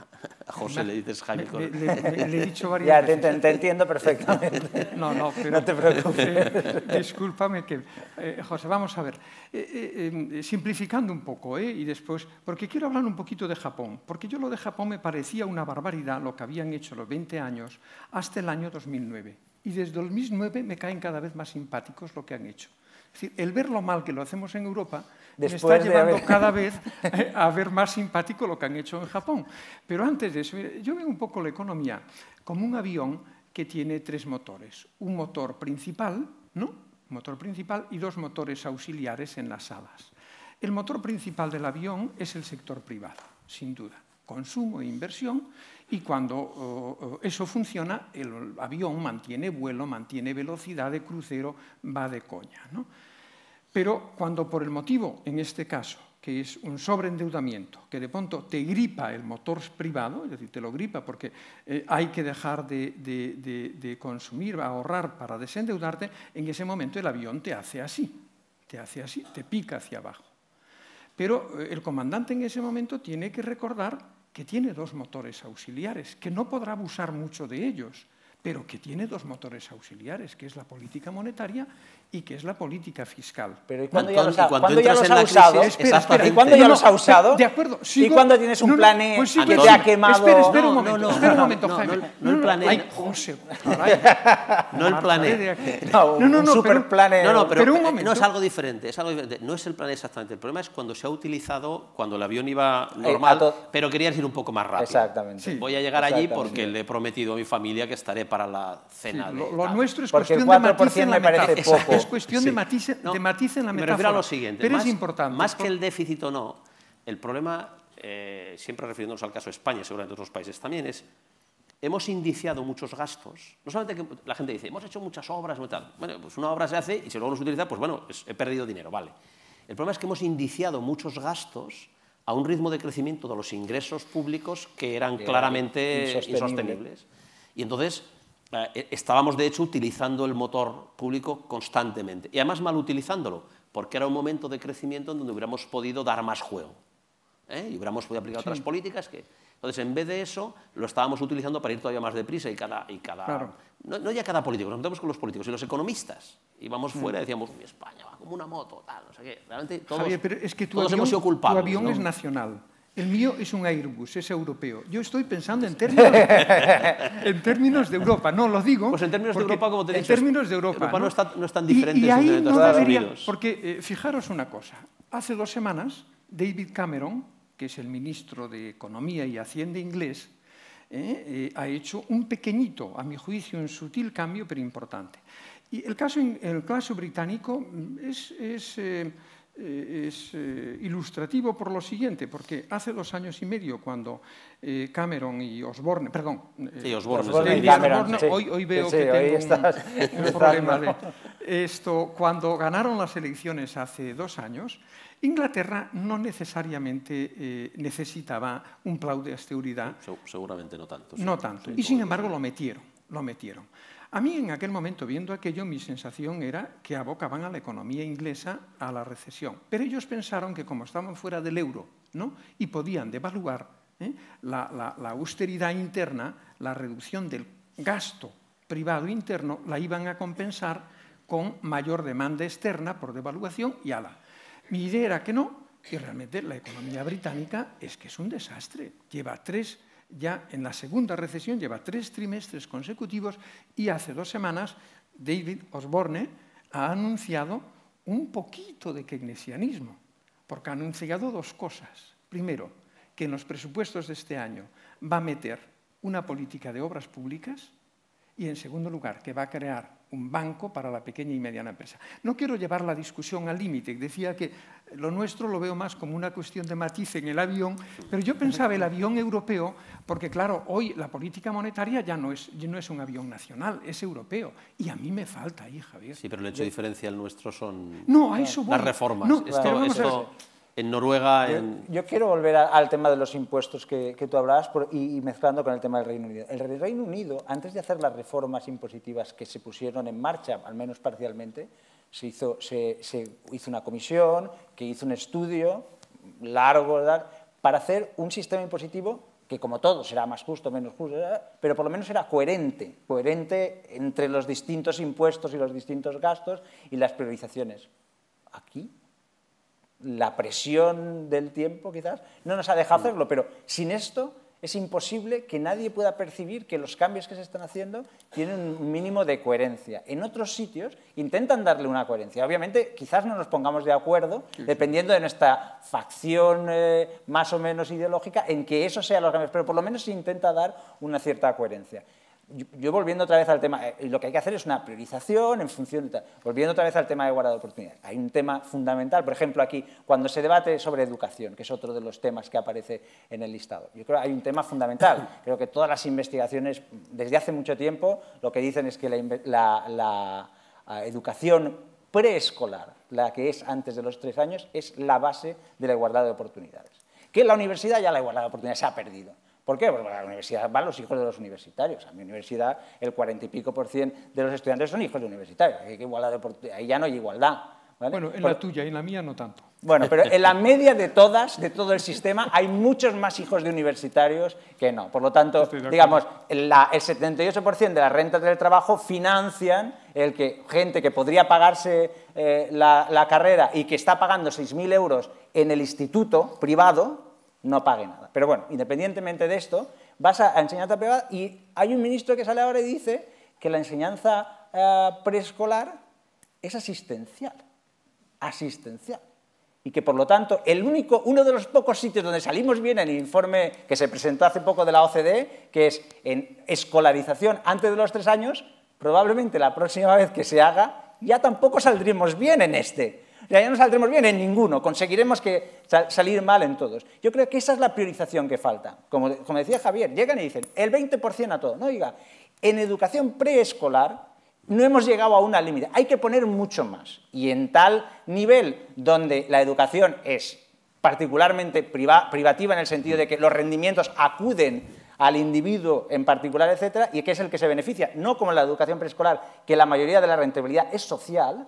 A José le dices Jaime. Le he dicho varias veces. Ya, te entiendo perfectamente. No, pero... No te preocupes. Discúlpame que... José, vamos a ver. Simplificando un poco, y después... Porque quiero hablar un poquito de Japón. Porque yo lo de Japón me parecía una barbaridad lo que habían hecho los 20 años hasta el año 2009. Y desde 2009 me caen cada vez más simpáticos lo que han hecho. Es decir, el ver lo mal que lo hacemos en Europa me está llevando cada vez a ver más simpático lo que han hecho en Japón. Pero antes de eso, yo veo un poco la economía como un avión que tiene 3 motores. Un motor principal, ¿no? Un motor principal y 2 motores auxiliares en las alas. El motor principal del avión es el sector privado, sin duda. Consumo e inversión, y cuando eso funciona, el avión mantiene vuelo, mantiene velocidad de crucero, va de coña, ¿no? Pero cuando por el motivo, en este caso, que es un sobreendeudamiento, que de pronto te gripa el motor privado, es decir, te lo gripa porque hay que dejar de consumir, ahorrar para desendeudarte, en ese momento el avión te hace así, te pica hacia abajo. Pero el comandante en ese momento tiene que recordar que tiene 2 motores auxiliares, que no podrá abusar mucho de ellos, pero que tiene 2 motores auxiliares, que es la política monetaria y que es la política fiscal. Pero ¿y cuándo ya los ha usado? Espera, ¿y cuándo ya los ha usado? De acuerdo. ¿Y cuándo tienes un plan E que te ha quemado? Espera un momento, Jaime. No el plan E. Ay, José. No el plan E. No, un super plan E. No, pero no es algo diferente. No es el plan E exactamente. El problema es cuando se ha utilizado, cuando el avión iba normal, pero querías ir un poco más rápido. Exactamente. Voy a llegar allí porque le he prometido a mi familia que estaré para la cena. Lo nuestro es porque cuestión de matiz en la me parece metáfora. poco. Es cuestión de matiz en la metáfora. Me refiero a lo siguiente. Pero es importante. Más que el déficit o no, el problema, siempre refiriéndonos al caso de España, seguramente otros países también, es hemos indiciado muchos gastos. No solamente que la gente dice, hemos hecho muchas obras, tal. Bueno, pues una obra se hace y si luego no se utiliza, pues bueno, he perdido dinero, vale. El problema es que hemos indiciado muchos gastos a un ritmo de crecimiento de los ingresos públicos que eran claramente insostenibles. Y entonces estábamos, de hecho, utilizando el motor público constantemente. Y además mal utilizándolo, porque era un momento de crecimiento en donde hubiéramos podido dar más juego. Y hubiéramos podido aplicar otras políticas que... Entonces, en vez de eso, lo estábamos utilizando para ir todavía más deprisa y cada claro. no ya cada político, nos metemos con los políticos y los economistas. Íbamos fuera y decíamos, uy, España va como una moto, tal, no sé qué. Realmente todos, Javier, pero es que todos hemos sido culpables. Tu avión, ¿no?, es nacional. El mío es un Airbus, es europeo. Yo estoy pensando en términos de Europa. No, lo digo. Pues en términos de Europa, como te he dicho, en términos de Europa, Europa no es tan diferente y ahí de no Estados debería, Unidos. porque fijaros una cosa. Hace 2 semanas, David Cameron, que es el ministro de Economía y Hacienda inglés, ha hecho un pequeñito, a mi juicio, un sutil cambio, pero importante. Y el caso británico es ilustrativo por lo siguiente, porque hace 2 años y medio, cuando Cameron y Osborne, perdón, Osborne y Cameron, hoy veo que tengo un problema. Cuando ganaron las elecciones hace 2 años, Inglaterra no necesariamente necesitaba un plan de austeridad. Seguramente no tanto. No tanto. Y sin embargo lo metieron. A mí en aquel momento, viendo aquello, mi sensación era que abocaban a la economía inglesa a la recesión. Pero ellos pensaron que como estaban fuera del euro, ¿no?, y podían devaluar la austeridad interna, la reducción del gasto privado interno, la iban a compensar con mayor demanda externa por devaluación y ala. Mi idea era que no, y realmente la economía británica es que es un desastre. Ya en la segunda recesión, lleva 3 trimestres consecutivos y hace 2 semanas David Osborne ha anunciado un poquito de keynesianismo, porque ha anunciado 2 cosas. Primero, que en los presupuestos de este año va a meter una política de obras públicas y, en segundo lugar, que va a crear un banco para la pequeña y mediana empresa. No quiero llevar la discusión al límite. Decía que lo nuestro lo veo más como una cuestión de matiz en el avión, pero yo pensaba el avión europeo, porque claro, hoy la política monetaria ya no es un avión nacional, es europeo. Y a mí me falta ahí, Javier. Sí, pero el hecho diferencial nuestro son las reformas. No, esto en Noruega... Yo quiero volver al tema de los impuestos que tú hablabas y mezclando con el tema del Reino Unido. El Reino Unido, antes de hacer las reformas impositivas que se pusieron en marcha, al menos parcialmente, se hizo una comisión que hizo un estudio largo, ¿verdad?, para hacer un sistema impositivo que como todo será más justo, menos justo, pero por lo menos era coherente entre los distintos impuestos y los distintos gastos y las priorizaciones. Aquí, la presión del tiempo quizás no nos ha dejado hacerlo, pero sin esto es imposible que nadie pueda percibir que los cambios que se están haciendo tienen un mínimo de coherencia. En otros sitios intentan darle una coherencia. Obviamente, quizás no nos pongamos de acuerdo, dependiendo de nuestra facción más o menos ideológica, en que eso sea los cambios, pero por lo menos se intenta dar una cierta coherencia. Yo volviendo otra vez al tema, lo que hay que hacer es una priorización en función de... Volviendo otra vez al tema de igualdad de oportunidades. Hay un tema fundamental, por ejemplo, aquí, cuando se debate sobre educación, que es otro de los temas que aparece en el listado. Yo creo que hay un tema fundamental. Creo que todas las investigaciones, desde hace mucho tiempo, lo que dicen es que la educación preescolar, la que es antes de los 3 años, es la base de la igualdad de oportunidades. Que en la universidad ya la igualdad de oportunidades se ha perdido. ¿Por qué? Porque a la universidad van los hijos de los universitarios. A mi universidad el 40 y pico % de los estudiantes son hijos de universitarios. Ahí ya no hay igualdad. ¿Vale? Bueno, en la tuya y en la mía no tanto. Bueno, pero en la media de todas, de todo el sistema, hay muchos más hijos de universitarios que no. Por lo tanto, digamos, el 78% de las rentas del trabajo financian el que gente que podría pagarse la carrera y que está pagando 6.000 euros en el instituto privado, no pague nada. Pero bueno, independientemente de esto, vas a enseñanza privada y hay un ministro que sale ahora y dice que la enseñanza preescolar es asistencial. Y que, por lo tanto, uno de los pocos sitios donde salimos bien en el informe que se presentó hace poco de la OCDE, que es en escolarización antes de los 3 años, probablemente la próxima vez que se haga ya tampoco saldremos bien en este. Ya no saldremos bien en ninguno, conseguiremos salir mal en todos. Yo creo que esa es la priorización que falta. Como decía Javier, llegan y dicen el 20% a todo. No diga, en educación preescolar no hemos llegado a una límite, hay que poner mucho más. Y en tal nivel donde la educación es particularmente privativa en el sentido de que los rendimientos acuden al individuo en particular, etcétera, y que es el que se beneficia, no como en la educación preescolar, que la mayoría de la rentabilidad es social.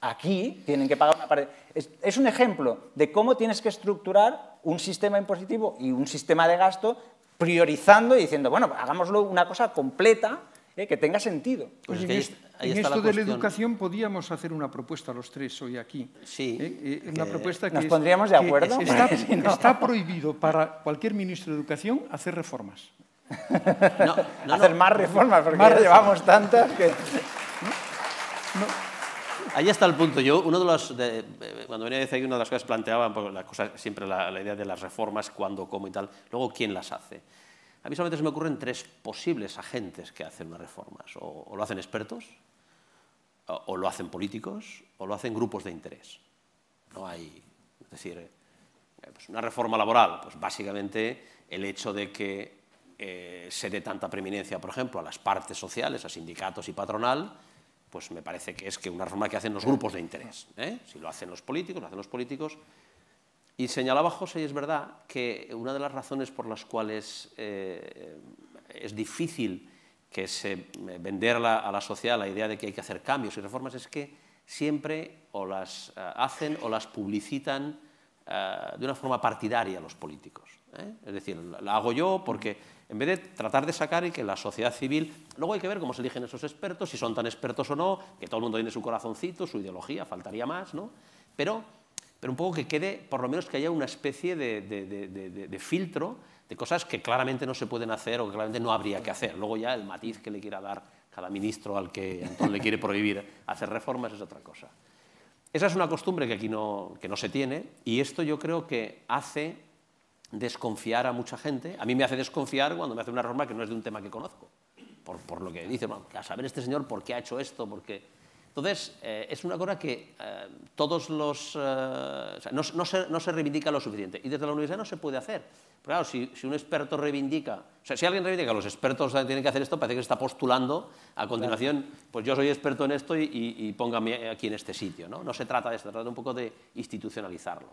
Aquí tienen que pagar una parte. Es un ejemplo de cómo tienes que estructurar un sistema impositivo y un sistema de gasto priorizando y diciendo, bueno, hagámoslo una cosa completa que tenga sentido. Pues en esto de la educación podíamos hacer una propuesta los 3 hoy aquí. Sí. Una propuesta que ¿Nos pondríamos de acuerdo? Está prohibido para cualquier ministro de Educación hacer reformas. Hacer más reformas, porque ya llevamos tantas que... Ahí está el punto. Yo, cuando venía a decir, una de las cosas que planteaba, siempre la idea de las reformas, cuándo, cómo y tal, luego quién las hace. A mí solamente se me ocurren 3 posibles agentes que hacen unas reformas. O lo hacen expertos, o lo hacen políticos, o lo hacen grupos de interés. No hay, es decir, pues una reforma laboral, pues básicamente el hecho de que se dé tanta preeminencia, por ejemplo, a las partes sociales, a sindicatos y patronal, pues me parece que es una reforma que hacen los grupos de interés. Si lo hacen los políticos, lo hacen los políticos. Y señalaba José, y es verdad, que una de las razones por las cuales es difícil vender a la sociedad la idea de que hay que hacer cambios y reformas es que siempre o las hacen o las publicitan de una forma partidaria los políticos. Es decir, la hago yo porque en vez de tratar de sacar y que la sociedad civil... Luego hay que ver cómo se eligen esos expertos, si son tan expertos o no, que todo el mundo tiene su corazoncito, su ideología, faltaría más, ¿no? Pero un poco que quede, por lo menos que haya una especie de filtro de cosas que claramente no se pueden hacer o que claramente no habría que hacer. Luego ya el matiz que le quiera dar cada ministro al que Antón le quiere prohibir hacer reformas es otra cosa. Esa es una costumbre que aquí no se tiene y esto yo creo que hace desconfiar a mucha gente. A mí me hace desconfiar cuando me hace una reforma que no es de un tema que conozco. Por lo que dice, bueno, a saber este señor por qué ha hecho esto, por qué... Entonces, es una cosa que todos los... no se reivindica lo suficiente. Y desde la universidad no se puede hacer. Pero claro, si un experto reivindica... O sea, si alguien reivindica que los expertos tienen que hacer esto, parece que está postulando a continuación, pues yo soy experto en esto y póngame aquí en este sitio, ¿no? No se trata de esto, se trata un poco de institucionalizarlo.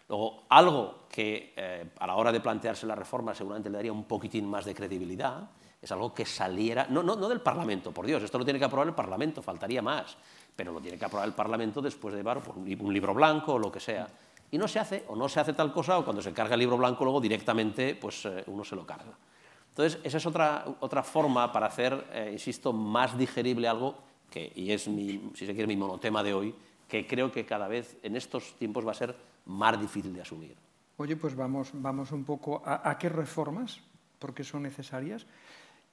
Luego, algo que a la hora de plantearse la reforma seguramente le daría un poquitín más de credibilidad, es algo que saliera, no del Parlamento, por Dios, esto lo tiene que aprobar el Parlamento, faltaría más, pero lo tiene que aprobar el Parlamento después de un libro blanco o lo que sea. y no se hace, o no se hace tal cosa, o cuando se carga el libro blanco luego directamente pues, uno se lo carga. Entonces, esa es otra forma para hacer, insisto, más digerible algo, y es, si se quiere, mi monotema de hoy, que creo que cada vez en estos tiempos va a ser más difícil de asumir. Oye, pues vamos un poco a qué reformas, porque son necesarias,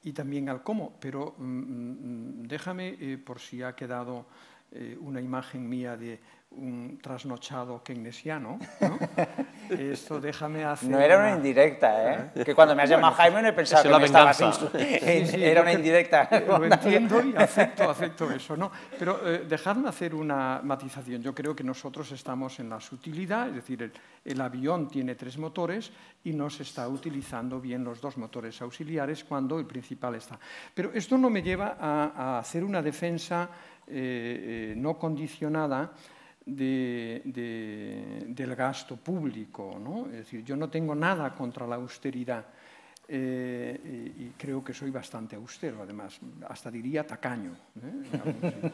y también al cómo, pero déjame, por si ha quedado una imagen mía de un trasnochado keynesiano, ¿no? Esto déjame hacer... No era una indirecta, ¿eh? Que cuando me has llamado Jaime no he pensado que me estabas era una indirecta. Lo entiendo y acepto eso, ¿no? Pero dejadme hacer una matización. Yo creo que nosotros estamos en la sutilidad, es decir, el avión tiene 3 motores y no se está utilizando bien los 2 motores auxiliares cuando el principal está. Pero esto no me lleva a hacer una defensa no condicionada del gasto público, ¿no? Es decir, yo no tengo nada contra la austeridad y creo que soy bastante austero, además, hasta diría tacaño, ¿eh?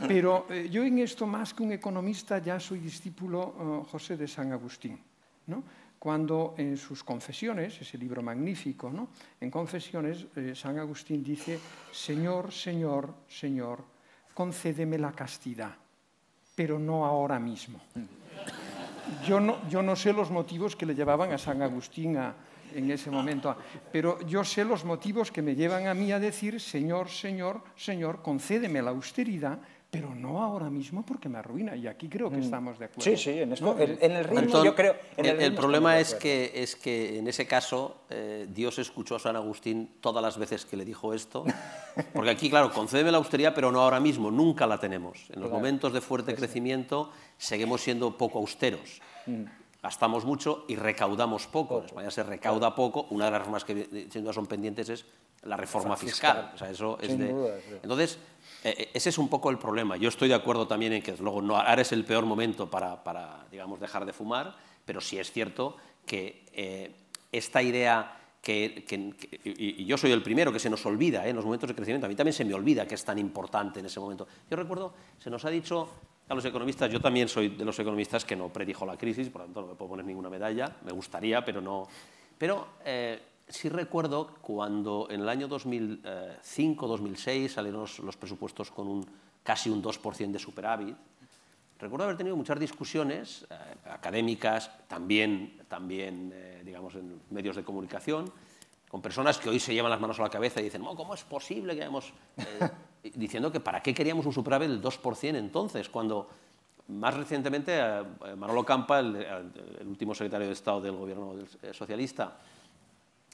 Pero yo en esto, más que un economista, ya soy discípulo José de San Agustín, ¿no? Cuando en sus Confesiones, ese libro magnífico, ¿no? En Confesiones, San Agustín dice: Señor, Señor, Señor, concédeme la castidad, pero no ahora mismo. Yo no sé los motivos que le llevaban a San Agustín en ese momento, pero yo sé los motivos que me llevan a mí a decir: Señor, Señor, Señor, concédeme la austeridad, pero no ahora mismo porque me arruina. Y aquí creo que estamos de acuerdo. Sí, en esto, ¿no? En el ritmo, Antón, yo creo... El problema es que en ese caso Dios escuchó a San Agustín todas las veces que le dijo esto, porque aquí, claro, concédeme la austeridad, pero no ahora mismo, nunca la tenemos. En los momentos de fuerte crecimiento seguimos siendo poco austeros. Gastamos mucho y recaudamos poco. En España se recauda poco. Una de las reformas que sin duda son pendientes es la reforma fiscal. O sea, eso es Entonces, ese es un poco el problema. Yo estoy de acuerdo también en que luego no, ahora es el peor momento para digamos, dejar de fumar, pero sí es cierto que esta idea y yo soy el primero que se nos olvida en los momentos de crecimiento, a mí también se me olvida que es tan importante en ese momento. Yo recuerdo, se nos ha dicho a los economistas, yo también soy de los economistas que no predijo la crisis, por lo tanto no me puedo poner ninguna medalla, me gustaría, pero no. Pero sí recuerdo cuando en el año 2005-2006 salieron los presupuestos con casi un 2% de superávit. Recuerdo haber tenido muchas discusiones académicas, también digamos, en medios de comunicación, con personas que hoy se llevan las manos a la cabeza y dicen: ¿cómo es posible que hayamos...? Diciendo que para qué queríamos un superávit del 2% entonces, cuando más recientemente Manolo Campa, el último secretario de Estado del gobierno socialista,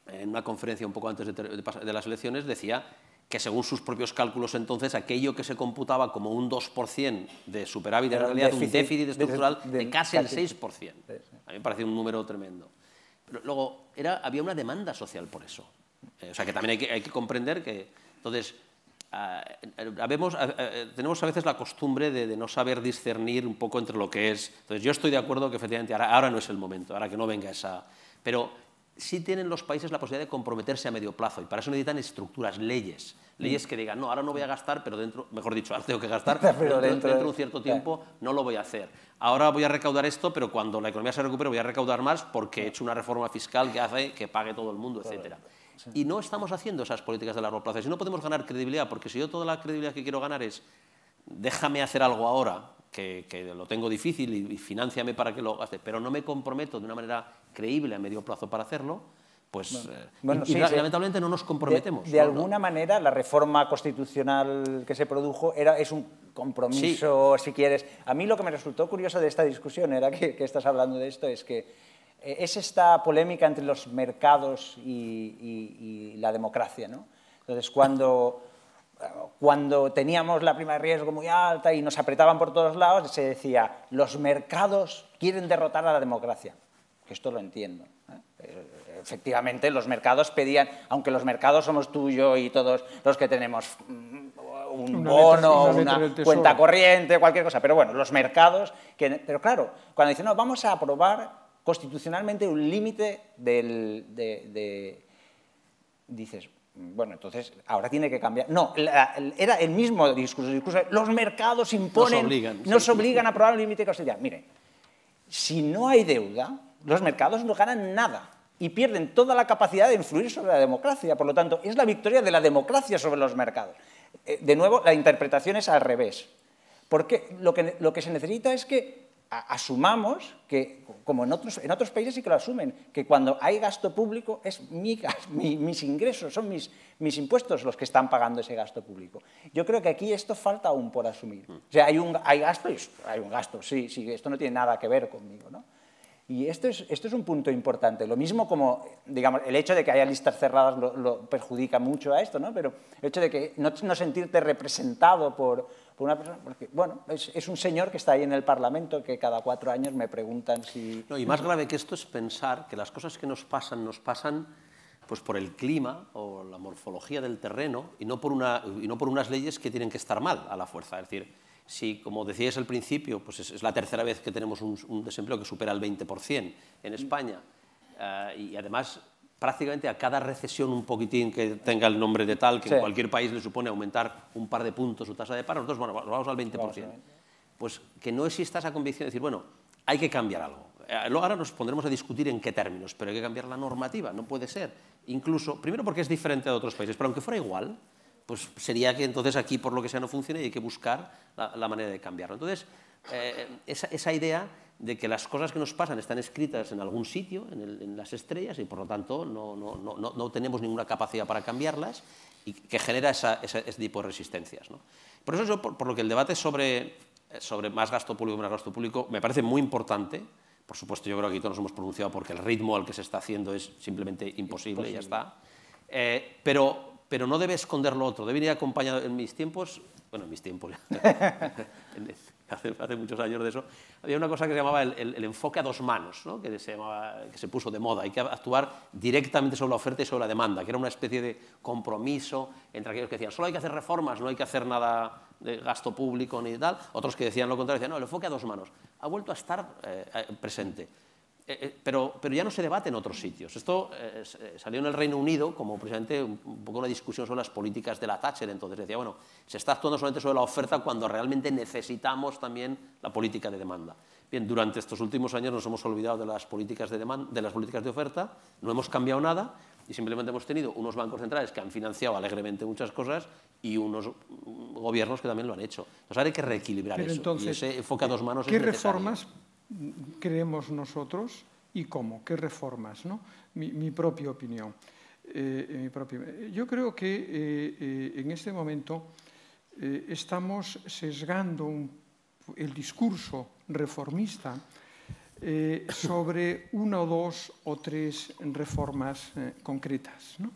en una conferencia un poco antes de las elecciones, decía que según sus propios cálculos entonces, aquello que se computaba como un 2% de superávit era en realidad un déficit estructural de casi el 6%. A mí me parece un número tremendo. Pero luego había una demanda social por eso. O sea, que también hay que comprender que... Entonces, tenemos a veces la costumbre de no saber discernir un poco entre lo que es... Entonces, yo estoy de acuerdo que efectivamente ahora no es el momento, ahora que no venga esa... Pero sí tienen los países la posibilidad de comprometerse a medio plazo y para eso necesitan estructuras, leyes que digan: no, ahora no voy a gastar, pero mejor dicho, ahora tengo que gastar, pero dentro de un cierto tiempo no lo voy a hacer. Ahora voy a recaudar esto, pero cuando la economía se recupere voy a recaudar más porque he hecho una reforma fiscal que hace que pague todo el mundo, etc. Y no estamos haciendo esas políticas de largo plazo. Y si no podemos ganar credibilidad, porque si yo toda la credibilidad que quiero ganar es déjame hacer algo ahora, que lo tengo difícil y financiame para que lo gaste, pero no me comprometo de una manera creíble a medio plazo para hacerlo, pues lamentablemente no nos comprometemos. De alguna manera, la reforma constitucional que se produjo es un compromiso, si quieres. A mí lo que me resultó curioso de esta discusión, era que estás hablando de esto, es que es esta polémica entre los mercados y la democracia, ¿no? Entonces, cuando teníamos la prima de riesgo muy alta y nos apretaban por todos lados, se decía: los mercados quieren derrotar a la democracia. Que esto lo entiendo, ¿eh? Efectivamente, los mercados pedían, aunque los mercados somos tú, yo y todos los que tenemos un bono, una cuenta corriente, cualquier cosa, pero bueno, los mercados... Pero claro, cuando dicen: no, vamos a aprobar constitucionalmente un límite dices, bueno, entonces ahora tiene que cambiar. No, era el mismo discurso, los mercados imponen, nos obligan a aprobar un límite de constitucional. Mire, si no hay deuda, los mercados no ganan nada y pierden toda la capacidad de influir sobre la democracia. Por lo tanto, es la victoria de la democracia sobre los mercados. De nuevo, la interpretación es al revés. Porque lo que se necesita es que asumamos que, como en otros países sí que lo asumen, que cuando hay gasto público es mis ingresos, son mis impuestos los que están pagando ese gasto público. Yo creo que aquí esto falta aún por asumir. O sea, hay gasto, sí, esto no tiene nada que ver conmigo, ¿no? Y esto es un punto importante. Lo mismo como, digamos, el hecho de que haya listas cerradas lo perjudica mucho a esto, ¿no? Pero el hecho de que no sentirte representado por una persona, porque, bueno, es un señor que está ahí en el Parlamento que cada 4 años me preguntan si... No, y más grave que esto es pensar que las cosas que nos pasan pues por el clima o la morfología del terreno y no por unas leyes que tienen que estar mal a la fuerza. Es decir, si, como decíais al principio, pues es la tercera vez que tenemos un desempleo que supera el 20% en España y además prácticamente a cada recesión un poquitín que tenga el nombre de tal, que en cualquier país le supone aumentar un par de puntos su tasa de paro, nosotros bueno, vamos al 20%. Pues que no exista esa convicción de decir, bueno, hay que cambiar algo. Luego ahora nos pondremos a discutir en qué términos, pero hay que cambiar la normativa, no puede ser. Incluso, primero porque es diferente a otros países, pero aunque fuera igual, pues sería que entonces aquí por lo que sea no funcione y hay que buscar la manera de cambiarlo. Entonces, esa idea de que las cosas que nos pasan están escritas en algún sitio, en las estrellas, y por lo tanto no tenemos ninguna capacidad para cambiarlas, y que genera ese tipo de resistencias, ¿no? Por eso yo, por lo que el debate sobre más gasto público, menos gasto público, me parece muy importante. Por supuesto, yo creo que aquí todos nos hemos pronunciado porque el ritmo al que se está haciendo es simplemente imposible y ya está. Pero no debe esconder lo otro, debe ir acompañado en mis tiempos, bueno, en mis tiempos, hace muchos años de eso, había una cosa que se llamaba el enfoque a 2 manos, ¿no? que se puso de moda, hay que actuar directamente sobre la oferta y sobre la demanda, que era una especie de compromiso entre aquellos que decían, solo hay que hacer reformas, no hay que hacer nada de gasto público ni tal, otros que decían lo contrario, decían, no, el enfoque a 2 manos, ha vuelto a estar presente. Pero ya no se debate en otros sitios. Esto salió en el Reino Unido como precisamente un poco una discusión sobre las políticas de la Thatcher. Entonces decía, bueno, se está actuando solamente sobre la oferta cuando realmente necesitamos también la política de demanda. Bien, durante estos últimos años nos hemos olvidado de las políticas de oferta, no hemos cambiado nada y simplemente hemos tenido unos bancos centrales que han financiado alegremente muchas cosas y unos gobiernos que también lo han hecho. Entonces ahora hay que reequilibrar eso. Entonces, y ese enfoque a 2 manos es necesario. ¿Qué reformas creemos nosotros y cómo? ¿Qué reformas? ¿No? Mi propia opinión. Yo creo que en este momento estamos sesgando el discurso reformista sobre 1 o 2 o 3 reformas concretas, ¿no?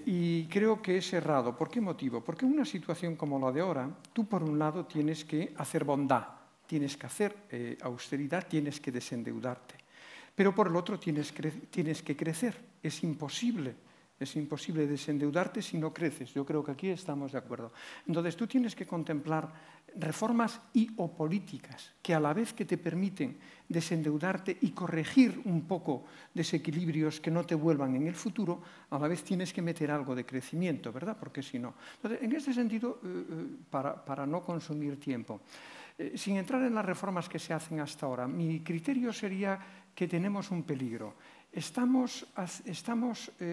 Y creo que es errado. ¿Por qué motivo? Porque en una situación como la de ahora, tú por un lado tienes que hacer bondad, tienes que hacer austeridad, tienes que desendeudarte. Pero por el otro tienes que crecer. Es imposible desendeudarte si no creces. Yo creo que aquí estamos de acuerdo. Entonces tú tienes que contemplar reformas o políticas que a la vez que te permiten desendeudarte y corregir un poco desequilibrios que no te vuelvan en el futuro, a la vez tienes que meter algo de crecimiento, ¿verdad? Porque si no. Entonces, en este sentido, para no consumir tiempo, sin entrar en las reformas que se hacen hasta ahora, mi criterio sería que tenemos un peligro. Estamos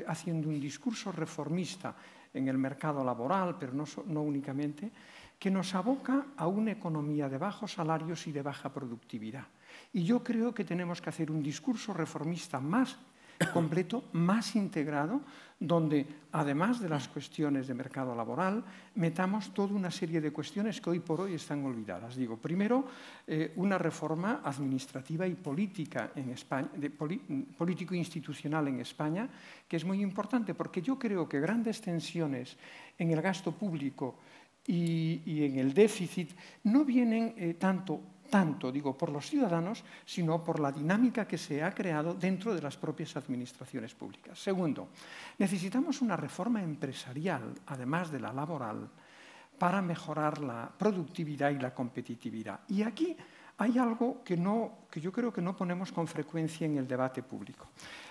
haciendo un discurso reformista en el mercado laboral, pero no únicamente, que nos aboca a una economía de bajos salarios y de baja productividad. Y yo creo que tenemos que hacer un discurso reformista más completo, más integrado, donde, además de las cuestiones de mercado laboral, metamos toda una serie de cuestiones que hoy por hoy están olvidadas. Digo, primero, una reforma administrativa y política en España, político-institucional en España, que es muy importante, porque yo creo que grandes tensiones en el gasto público y en el déficit no vienen tanto por los ciudadanos, sino por la dinámica que se ha creado dentro de las propias administraciones públicas. Segundo, necesitamos una reforma empresarial, además de la laboral, para mejorar la productividad y la competitividad. Y aquí hay algo que yo creo que no ponemos con frecuencia en el debate público.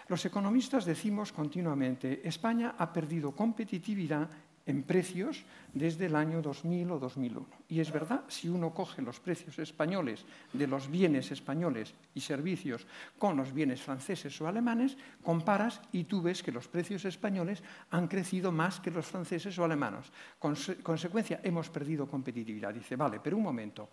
Los economistas decimos continuamente, España ha perdido competitividad en precios desde el año 2000 o 2001. Y es verdad, si uno coge los precios españoles de los bienes españoles y servicios con los bienes franceses o alemanes, comparas y tú ves que los precios españoles han crecido más que los franceses o alemanes. Consecuencia, hemos perdido competitividad. Dice, vale, pero un momento,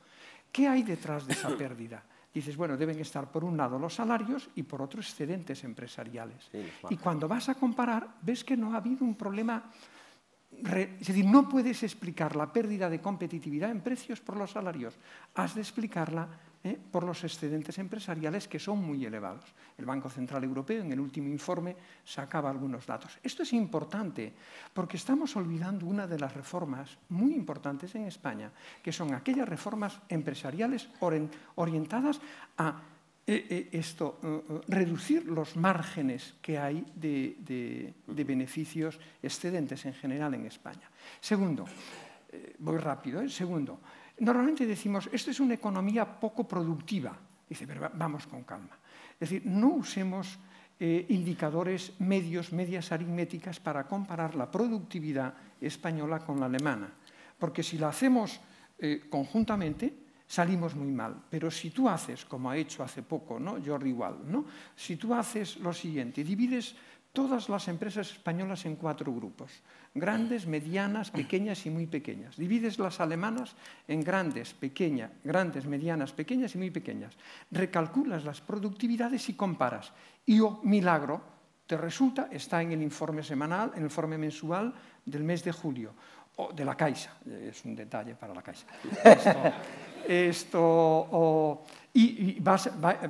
¿qué hay detrás de esa pérdida? Dices, bueno, deben estar por un lado los salarios y por otro excedentes empresariales. Sí, y cuando vas a comparar, ves que no ha habido un problema. Es decir, no puedes explicar la pérdida de competitividad en precios por los salarios. Has de explicarla por los excedentes empresariales, que son muy elevados. El Banco Central Europeo, en el último informe, sacaba algunos datos. Esto es importante porque estamos olvidando una de las reformas muy importantes en España, que son aquellas reformas empresariales orientadas a reducir los márgenes que hay de beneficios excedentes en general en España. Segundo, voy rápido, segundo, normalmente decimos, esto es una economía poco productiva. Dice, pero vamos con calma. Es decir, no usemos indicadores medias aritméticas para comparar la productividad española con la alemana, porque si la hacemos conjuntamente, salimos muy mal. Pero si tú haces, como ha hecho hace poco, ¿no? Jordi Wild, ¿no? Si tú haces lo siguiente, divides todas las empresas españolas en 4 grupos, grandes, medianas, pequeñas y muy pequeñas. Divides las alemanas en grandes, medianas, pequeñas y muy pequeñas. Recalculas las productividades y comparas. Y, oh, milagro, te resulta, está en el informe semanal, en el informe mensual del mes de julio, o de la Caixa, es un detalle para la Caixa.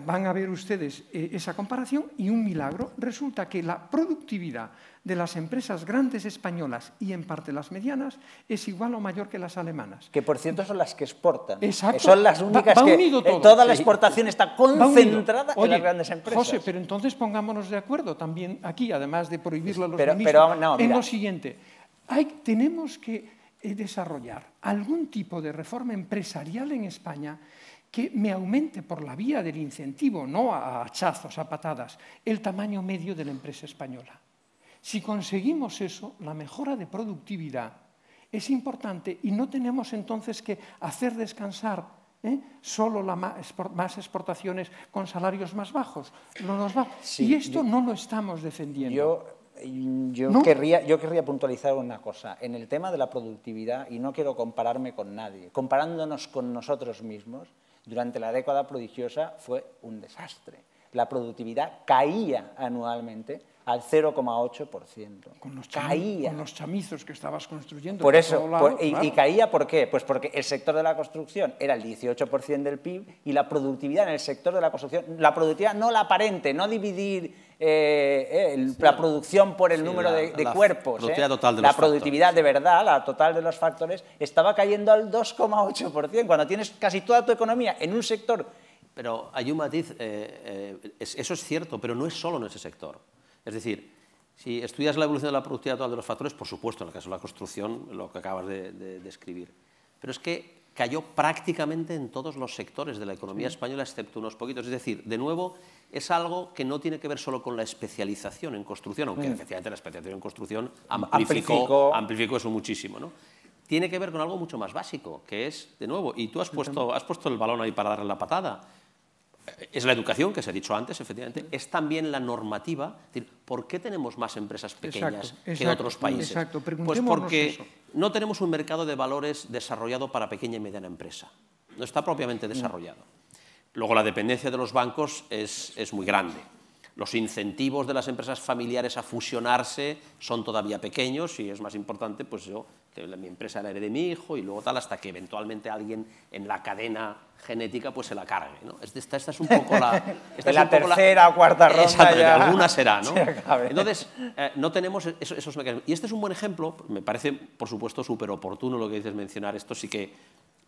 Van a ver ustedes esa comparación y un milagro. Resulta que la productividad de las empresas grandes españolas y en parte las medianas es igual o mayor que las alemanas. Que por cierto son las que exportan. Exacto. Son las únicas toda la exportación está concentrada en las grandes empresas. José, pero entonces pongámonos de acuerdo también aquí, además de prohibirlo a los ministros, en lo siguiente. Tenemos que desarrollar algún tipo de reforma empresarial en España que me aumente por la vía del incentivo, no a hachazos, a patadas, el tamaño medio de la empresa española. Si conseguimos eso, la mejora de productividad es importante y no tenemos entonces que hacer descansar solo más exportaciones con salarios más bajos. Sí, y esto no lo estamos defendiendo. Yo querría puntualizar una cosa. En el tema de la productividad, y no quiero compararme con nadie, comparándonos con nosotros mismos, durante la década prodigiosa fue un desastre. La productividad caía anualmente al 0,8%. Con los chamizos que estabas construyendo. Por eso, y caía ¿por qué? Pues porque el sector de la construcción era el 18% del PIB y la productividad en el sector de la construcción, la productividad no la aparente, no dividir la producción por el número de cuerpos. La productividad de verdad, la total de los factores, estaba cayendo al 2,8%, cuando tienes casi toda tu economía en un sector. Pero hay un matiz, eso es cierto, pero no es solo en ese sector. Es decir, si estudias la evolución de la productividad total de los factores, por supuesto, en el caso de la construcción, lo que acabas de describir. Pero es que cayó prácticamente en todos los sectores de la economía española, excepto unos poquitos. Es decir, de nuevo, es algo que no tiene que ver solo con la especialización en construcción, aunque efectivamente la especialización en construcción amplificó eso muchísimo, ¿no? Tiene que ver con algo mucho más básico, que es, de nuevo, y tú has puesto el balón ahí para darle la patada, es la educación, que se ha dicho antes, efectivamente, es también la normativa. Es decir, ¿por qué tenemos más empresas pequeñas que en otros países? Pues porque no tenemos un mercado de valores desarrollado para pequeña y mediana empresa. No está propiamente desarrollado. Luego, la dependencia de los bancos es muy grande. Los incentivos de las empresas familiares a fusionarse son todavía pequeños y es más importante, pues que mi empresa la herede mi hijo y luego tal, hasta que eventualmente alguien en la cadena genética pues se la cargue, ¿no? Esta es un poco la... la tercera o cuarta ronda. Exacto, ya alguna será, ¿no? Entonces, no tenemos esos mecanismos. Y este es un buen ejemplo, me parece, por supuesto, súper oportuno lo que dices mencionar, esto sí que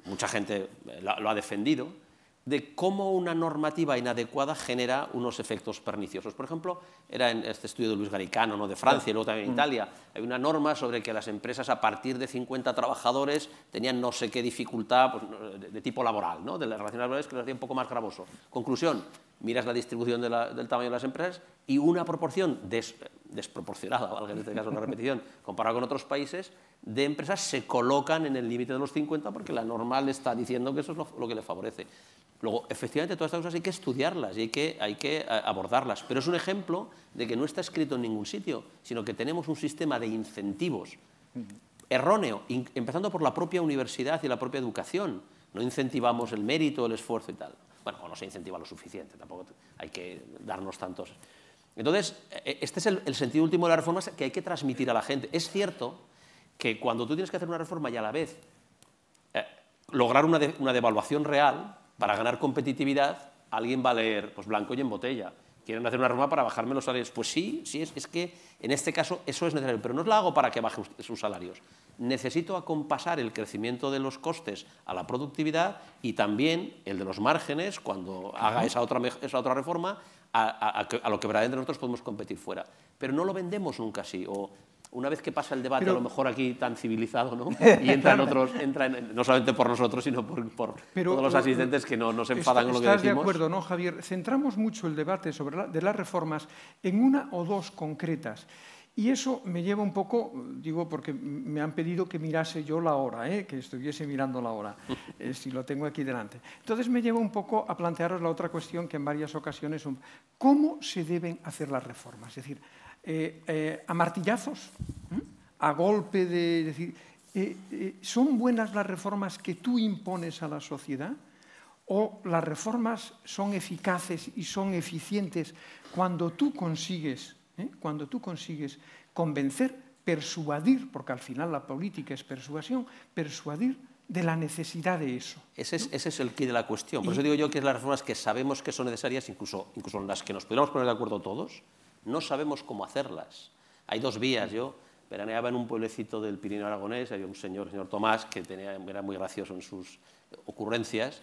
mucha gente lo ha defendido, de cómo una normativa inadecuada genera unos efectos perniciosos. Por ejemplo, era en este estudio de Luis Garicano, ¿no?, de Francia y luego también en Italia, hay una norma sobre que las empresas a partir de 50 trabajadores tenían no sé qué dificultad pues, de tipo laboral, ¿no?, de las relaciones laborales, que lo hacía un poco más gravoso. Conclusión, miras la distribución del tamaño de las empresas y una proporción desproporcionada, valga en este caso la repetición, comparado con otros países, de empresas se colocan en el límite de los 50 porque la normal está diciendo que eso es lo que le favorece. Luego, efectivamente, todas estas cosas hay que estudiarlas y hay que abordarlas, pero es un ejemplo de que no está escrito en ningún sitio, sino que tenemos un sistema de incentivos erróneo, empezando por la propia universidad y la propia educación. No incentivamos el mérito, el esfuerzo y tal. Bueno, no se incentiva lo suficiente, tampoco hay que darnos tantos. Entonces, este es el sentido último de las reformas que hay que transmitir a la gente. Es cierto que cuando tú tienes que hacer una reforma y a la vez lograr una devaluación real para ganar competitividad, alguien va a leer pues, blanco y en botella. ¿Quieren hacer una reforma para bajarme los salarios? Pues sí, es que en este caso eso es necesario, pero no la hago para que baje sus salarios. Necesito acompasar el crecimiento de los costes a la productividad y también el de los márgenes, cuando haga esa otra reforma, a lo que verdaderamente nosotros podemos competir fuera. Pero no lo vendemos nunca así. O una vez que pasa el debate, a lo mejor aquí tan civilizado, ¿no? Y entran otros, no solamente por nosotros, sino por todos los asistentes que no se enfadan con lo que decimos. ¿Estás de acuerdo, no, Javier? Centramos mucho el debate de las reformas en una o dos concretas. Y eso me lleva un poco, digo, porque me han pedido que mirase yo la hora, que estuviese mirando la hora, si lo tengo aquí delante. Entonces me lleva un poco a plantearos la otra cuestión que en varias ocasiones son, ¿cómo se deben hacer las reformas? Es decir, a martillazos, a golpe de decir, ¿son buenas las reformas que tú impones a la sociedad? ¿O las reformas son eficaces y son eficientes cuando tú consigues convencer, persuadir, porque al final la política es persuasión, persuadir de la necesidad de eso? Ese es el quid de la cuestión. Por eso digo yo que es las reformas que sabemos que son necesarias, incluso en las que nos podríamos poner de acuerdo todos, no sabemos cómo hacerlas. Hay dos vías. Yo veraneaba en un pueblecito del Pirineo aragonés, había un señor Tomás, que era muy gracioso en sus ocurrencias,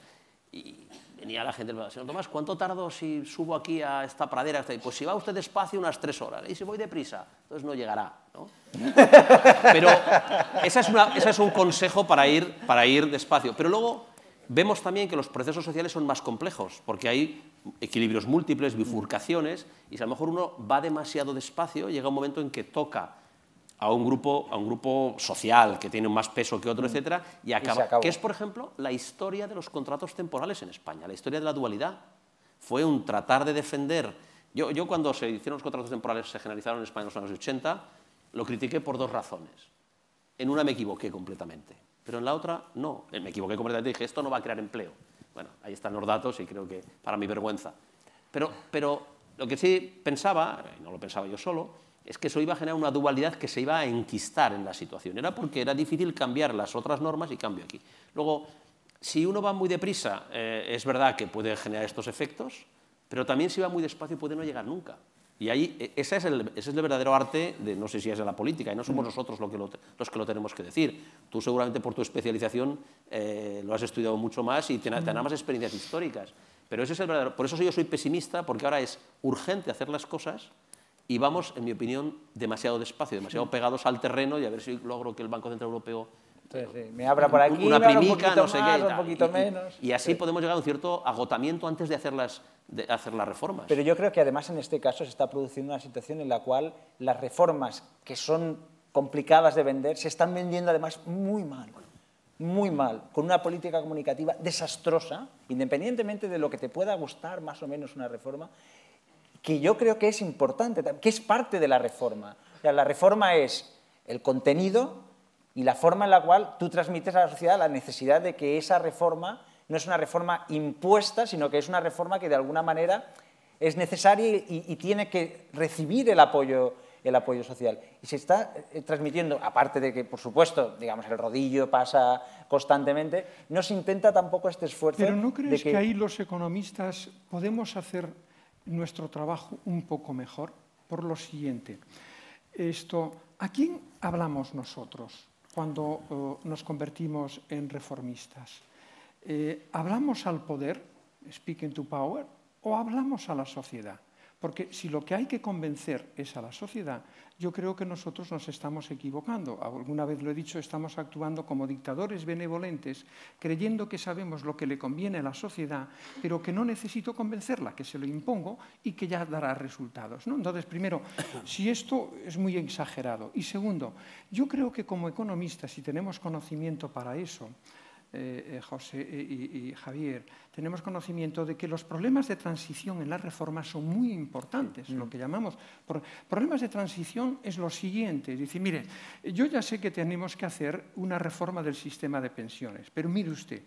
y venía la gente, señor Tomás, ¿cuánto tardo si subo aquí a esta pradera? Pues si va usted despacio, unas 3 horas, y si voy deprisa, entonces no llegará, ¿no? Pero ese es un consejo para ir despacio. Pero luego vemos también que los procesos sociales son más complejos, porque hay equilibrios múltiples, bifurcaciones, y si a lo mejor uno va demasiado despacio, llega un momento en que toca a un grupo social que tiene más peso que otro, etcétera, y acaba. Que es, por ejemplo, la historia de los contratos temporales en España, la historia de la dualidad. Fue un tratar de defender. Yo cuando se hicieron los contratos temporales, se generalizaron en España en los años 80, lo critiqué por 2 razones. En una me equivoqué completamente, pero en la otra no. Me equivoqué completamente y dije, esto no va a crear empleo. Bueno, ahí están los datos y creo que para mi vergüenza. Pero lo que sí pensaba, y no lo pensaba yo solo, es que eso iba a generar una dualidad que se iba a enquistar en la situación. Era porque era difícil cambiar las otras normas y cambio aquí. Luego, si uno va muy deprisa, es verdad que puede generar estos efectos, pero también si va muy despacio puede no llegar nunca. Y ahí, ese es el verdadero arte, no sé si es de la política, y no somos nosotros los que lo tenemos que decir. Tú seguramente por tu especialización lo has estudiado mucho más y tendrás más experiencias históricas. Pero ese es el verdadero. Por eso yo soy pesimista, porque ahora es urgente hacer las cosas y vamos, en mi opinión, demasiado despacio, demasiado pegados al terreno, y a ver si logro que el Banco Central Europeo me abra por aquí, una primica, un no sé más, qué, un poquito menos. Y así podemos llegar a un cierto agotamiento antes de hacer las reformas. Pero yo creo que además en este caso se está produciendo una situación en la cual las reformas que son complicadas de vender se están vendiendo además muy mal, con una política comunicativa desastrosa, independientemente de lo que te pueda gustar más o menos una reforma, que yo creo que es importante, que es parte de la reforma. O sea, la reforma es el contenido y la forma en la cual tú transmites a la sociedad la necesidad de que esa reforma no es una reforma impuesta, sino que es una reforma que de alguna manera es necesaria y tiene que recibir el apoyo social. Y se está transmitiendo, aparte de que, por supuesto, digamos, el rodillo pasa constantemente, no se intenta tampoco este esfuerzo. Pero ¿no crees que ahí los economistas podemos hacer nuestro trabajo un poco mejor? Por lo siguiente, ¿a quién hablamos nosotros cuando nos convertimos en reformistas? ¿Hablamos al poder, speaking to power, o hablamos a la sociedad? Porque si lo que hay que convencer es a la sociedad, yo creo que nosotros nos estamos equivocando. Alguna vez lo he dicho, estamos actuando como dictadores benevolentes, creyendo que sabemos lo que le conviene a la sociedad, pero que no necesito convencerla, que se lo impongo y que ya dará resultados, ¿no? Entonces, primero, si esto es muy exagerado. Y segundo, yo creo que como economistas, si tenemos conocimiento para eso, José y Javier, tenemos conocimiento de que los problemas de transición en las reformas son muy importantes. Lo que llamamos problemas de transición es lo siguiente. Es decir, mire, yo ya sé que tenemos que hacer una reforma del sistema de pensiones, pero mire usted,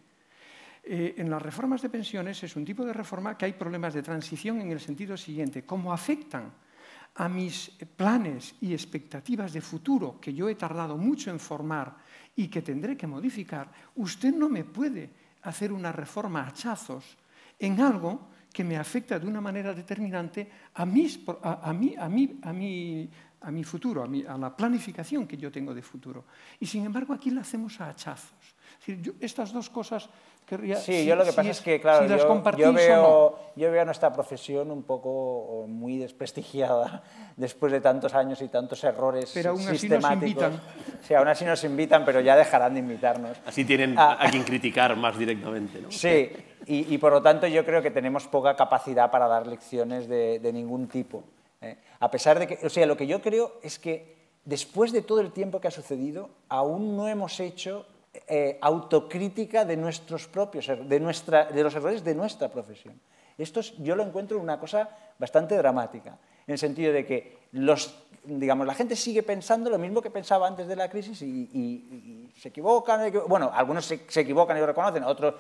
en las reformas de pensiones es un tipo de reforma que hay problemas de transición en el sentido siguiente, cómo afectan a mis planes y expectativas de futuro que yo he tardado mucho en formar y que tendré que modificar, usted no me puede hacer una reforma a hachazos en algo que me afecta de una manera determinante a mi futuro, a la planificación que yo tengo de futuro. Y sin embargo, aquí la hacemos a hachazos. Es decir, estas dos cosas querría... Sí, yo lo que pasa es que, claro, yo veo a nuestra profesión un poco muy desprestigiada después de tantos años y tantos errores sistemáticos. Pero aún así nos invitan. Sí, aún así nos invitan, pero ya dejarán de invitarnos. Así tienen a quien criticar más directamente, ¿no? Sí, y por lo tanto yo creo que tenemos poca capacidad para dar lecciones de ningún tipo. A pesar de que, o sea, lo que yo creo es que después de todo el tiempo que ha sucedido, aún no hemos hecho autocrítica de nuestros propios, de los errores de nuestra profesión. Esto yo lo encuentro una cosa bastante dramática, en el sentido de que la gente sigue pensando lo mismo que pensaba antes de la crisis y se equivocan. Bueno, algunos se equivocan y lo reconocen, otros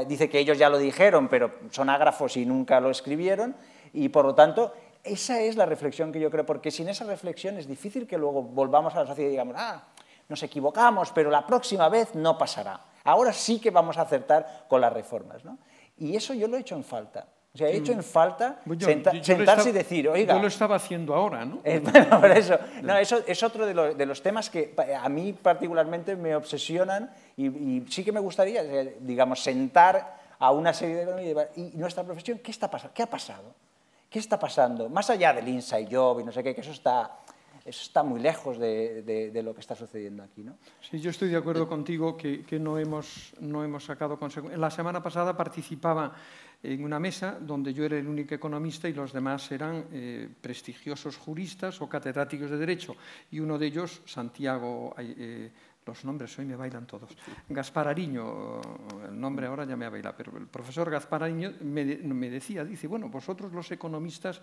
dicen que ellos ya lo dijeron, pero son ágrafos y nunca lo escribieron, y por lo tanto, esa es la reflexión que yo creo, porque sin esa reflexión es difícil que luego volvamos a la sociedad y digamos, nos equivocamos, pero la próxima vez no pasará. Ahora sí que vamos a acertar con las reformas, ¿no? Y eso yo lo he hecho en falta. O sea, he hecho en falta sentarse y decir, oiga... Yo lo estaba haciendo ahora, ¿no? Bueno, por eso. No, eso es otro de los temas que a mí particularmente me obsesionan y sí que me gustaría, digamos, sentar a una serie de economías y nuestra profesión, ¿qué está pasando? ¿Qué ha pasado? ¿Qué está pasando? Más allá del inside job y no sé qué, que eso está muy lejos de lo que está sucediendo aquí, ¿no? Sí, yo estoy de acuerdo contigo que no hemos sacado consecuencias. La semana pasada participaba en una mesa donde yo era el único economista y los demás eran prestigiosos juristas o catedráticos de Derecho. Y uno de ellos, Santiago... los nombres hoy me bailan todos. Gaspar Ariño, el nombre ahora ya me baila, pero el profesor Gaspar Ariño me decía, dice, bueno, vosotros los economistas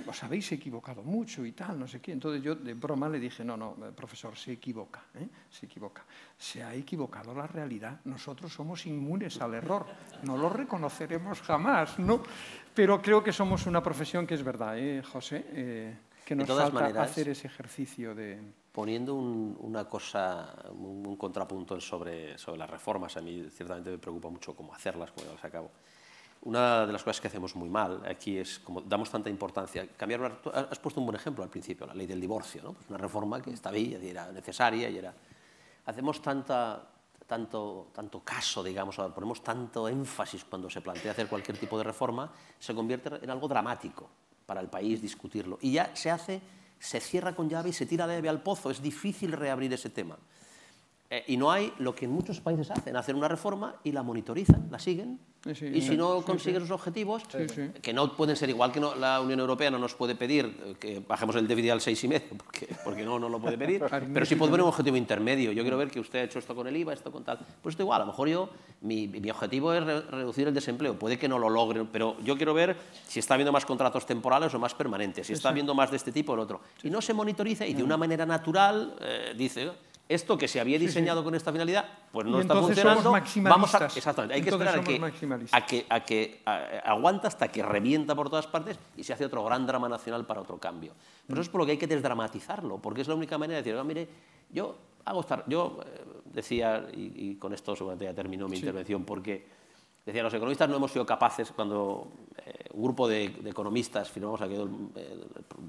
os habéis equivocado mucho y tal, no sé qué. Entonces yo de broma le dije, no, profesor, se equivoca, se equivoca. Se ha equivocado la realidad. Nosotros somos inmunes al error. No lo reconoceremos jamás, ¿no? Pero creo que somos una profesión que es verdad, José, que nos falta hacer ese ejercicio de... Poniendo una cosa, un contrapunto sobre las reformas, a mí ciertamente me preocupa mucho cómo hacerlas, cómo llevarlas a cabo. Una de las cosas que hacemos muy mal aquí es, como damos tanta importancia, has puesto un buen ejemplo al principio, la ley del divorcio, ¿no? Pues una reforma que estaba ahí, era necesaria y era... Hacemos tanto caso, digamos, ponemos tanto énfasis cuando se plantea hacer cualquier tipo de reforma, se convierte en algo dramático para el país discutirlo. Y ya se cierra con llave y se tira la llave al pozo, es difícil reabrir ese tema. Y no hay lo que en muchos países hacen, hacer una reforma y la monitorizan, la siguen, y si no consiguen sus objetivos, que no pueden ser igual que la Unión Europea no nos puede pedir que bajemos el déficit al 6,5, porque no lo puede pedir, pero sí puede poner un objetivo intermedio. Yo quiero ver que usted ha hecho esto con el IVA, esto con tal. Pues esto igual, a lo mejor mi objetivo es reducir el desempleo, puede que no lo logre, pero yo quiero ver si está habiendo más contratos temporales o más permanentes, si está habiendo más de este tipo o el otro. Y no se monitoriza y de una manera natural dice... Esto que se había diseñado con esta finalidad, pues no está funcionando. Exactamente, hay que esperar a que aguanta hasta que revienta por todas partes y se hace otro gran drama nacional para otro cambio. Pero eso es por lo que hay que desdramatizarlo, porque es la única manera de decir, mire, yo decía, y con esto seguramente ya terminó mi intervención, porque decía, los economistas no hemos sido capaces, cuando un grupo de economistas firmamos aquel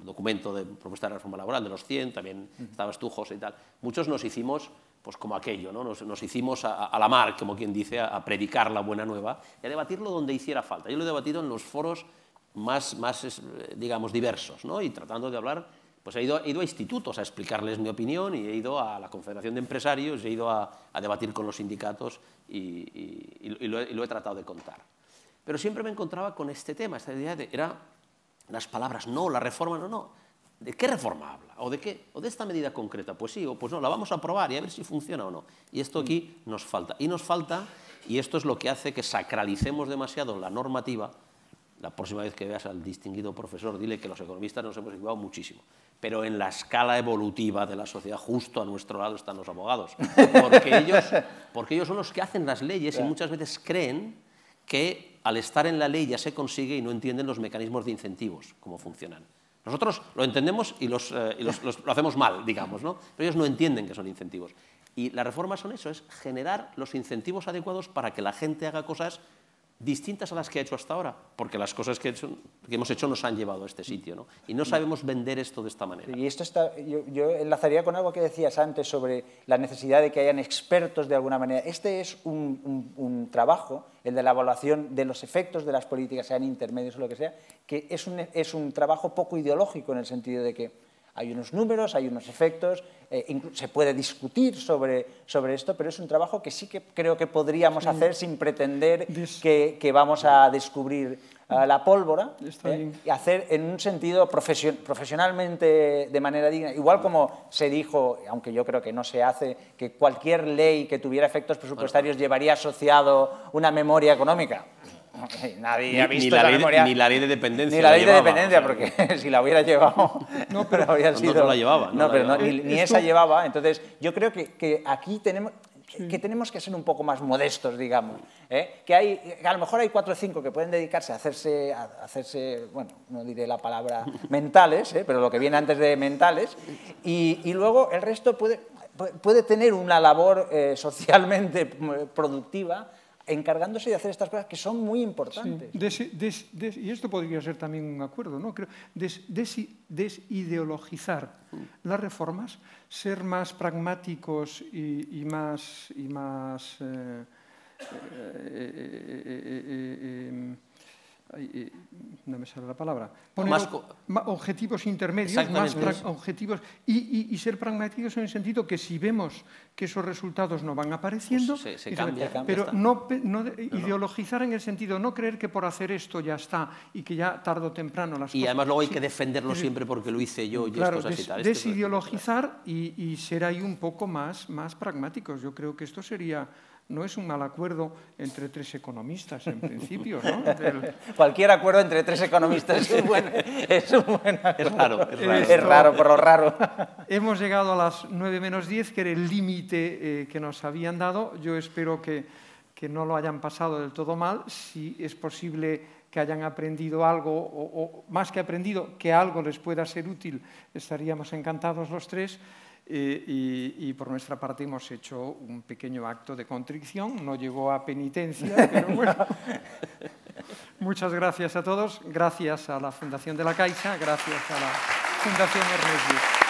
documento de propuesta de reforma laboral de los 100, también estabas tú, José, y tal, muchos nos hicimos pues como aquello, ¿no? Nos hicimos a la mar, como quien dice, a predicar la buena nueva y a debatirlo donde hiciera falta. Yo lo he debatido en los foros digamos, diversos, ¿no? Y tratando de hablar, pues he ido a institutos a explicarles mi opinión y he ido a la Confederación de Empresarios, he ido a debatir con los sindicatos y lo he tratado de contar. Pero siempre me encontraba con este tema, esta idea de, era las palabras, no, la reforma, no. ¿De qué reforma habla? ¿O de esta medida concreta? Pues sí, o pues no, la vamos a probar y a ver si funciona o no. Y esto aquí nos falta. Y esto es lo que hace que sacralicemos demasiado la normativa. La próxima vez que veas al distinguido profesor, dile que los economistas nos hemos equivocado muchísimo. Pero en la escala evolutiva de la sociedad, justo a nuestro lado están los abogados. Porque ellos son los que hacen las leyes y muchas veces creen que al estar en la ley ya se consigue y no entienden los mecanismos de incentivos, cómo funcionan. Nosotros lo entendemos y lo hacemos mal, digamos, ¿no? Pero ellos no entienden que son incentivos. Y las reformas son eso, es generar los incentivos adecuados para que la gente haga cosas distintas a las que ha hecho hasta ahora, porque las cosas que hemos hecho nos han llevado a este sitio, ¿no? Y no sabemos vender esto de esta manera. Y esto está, yo enlazaría con algo que decías antes sobre la necesidad de que hayan expertos de alguna manera. Este es un trabajo, el de la evaluación de los efectos de las políticas, sean intermedios o lo que sea, que es un trabajo poco ideológico en el sentido de que hay unos números, hay unos efectos, se puede discutir sobre esto, pero es un trabajo que sí que creo que podríamos hacer sin pretender que vamos a descubrir la pólvora, y hacer en un sentido profesionalmente de manera digna. Igual como se dijo, aunque yo creo que no se hace, que cualquier ley que tuviera efectos presupuestarios llevaría asociado una memoria económica. Nadie ha visto esa memoria. Ni la ley de dependencia. Ni la ley de dependencia, porque si la hubiera llevado, no habría sido. No la llevaba. Ni esa llevaba. Entonces, yo creo que aquí tenemos que ser un poco más modestos, digamos. Que a lo mejor hay 4 o 5 que pueden dedicarse a hacerse, bueno, no diré la palabra mentales, pero lo que viene antes de mentales, y luego el resto puede tener una labor socialmente productiva, encargándose de hacer estas cosas que son muy importantes. Sí. Y esto podría ser también un acuerdo, ¿no? Creo, desideologizar las reformas, ser más pragmáticos y más no me sale la palabra, poner objetivos intermedios, más objetivos y ser pragmáticos en el sentido que si vemos que esos resultados no van apareciendo, pues se cambia, pero no ideologizar en el sentido, no creer que por hacer esto ya está y que ya tarde o temprano las cosas... Y además luego hay que defenderlo siempre porque lo hice yo y claro, esto es así tal. Desideologizar y ser ahí un poco más pragmáticos. Yo creo que esto sería... No es un mal acuerdo entre 3 economistas, en principio, ¿no? Cualquier acuerdo entre 3 economistas es un buen acuerdo. Es raro por lo raro. Hemos llegado a las 9 menos 10, que era el límite que nos habían dado. Yo espero que no lo hayan pasado del todo mal. Si es posible que hayan aprendido algo, o más que aprendido, que algo les pueda ser útil, estaríamos encantados los 3. Y por nuestra parte hemos hecho un pequeño acto de contrición, no llegó a penitencia, pero bueno. Muchas gracias a todos, gracias a la Fundación de la Caixa, gracias a la Fundación Ernest Lluch.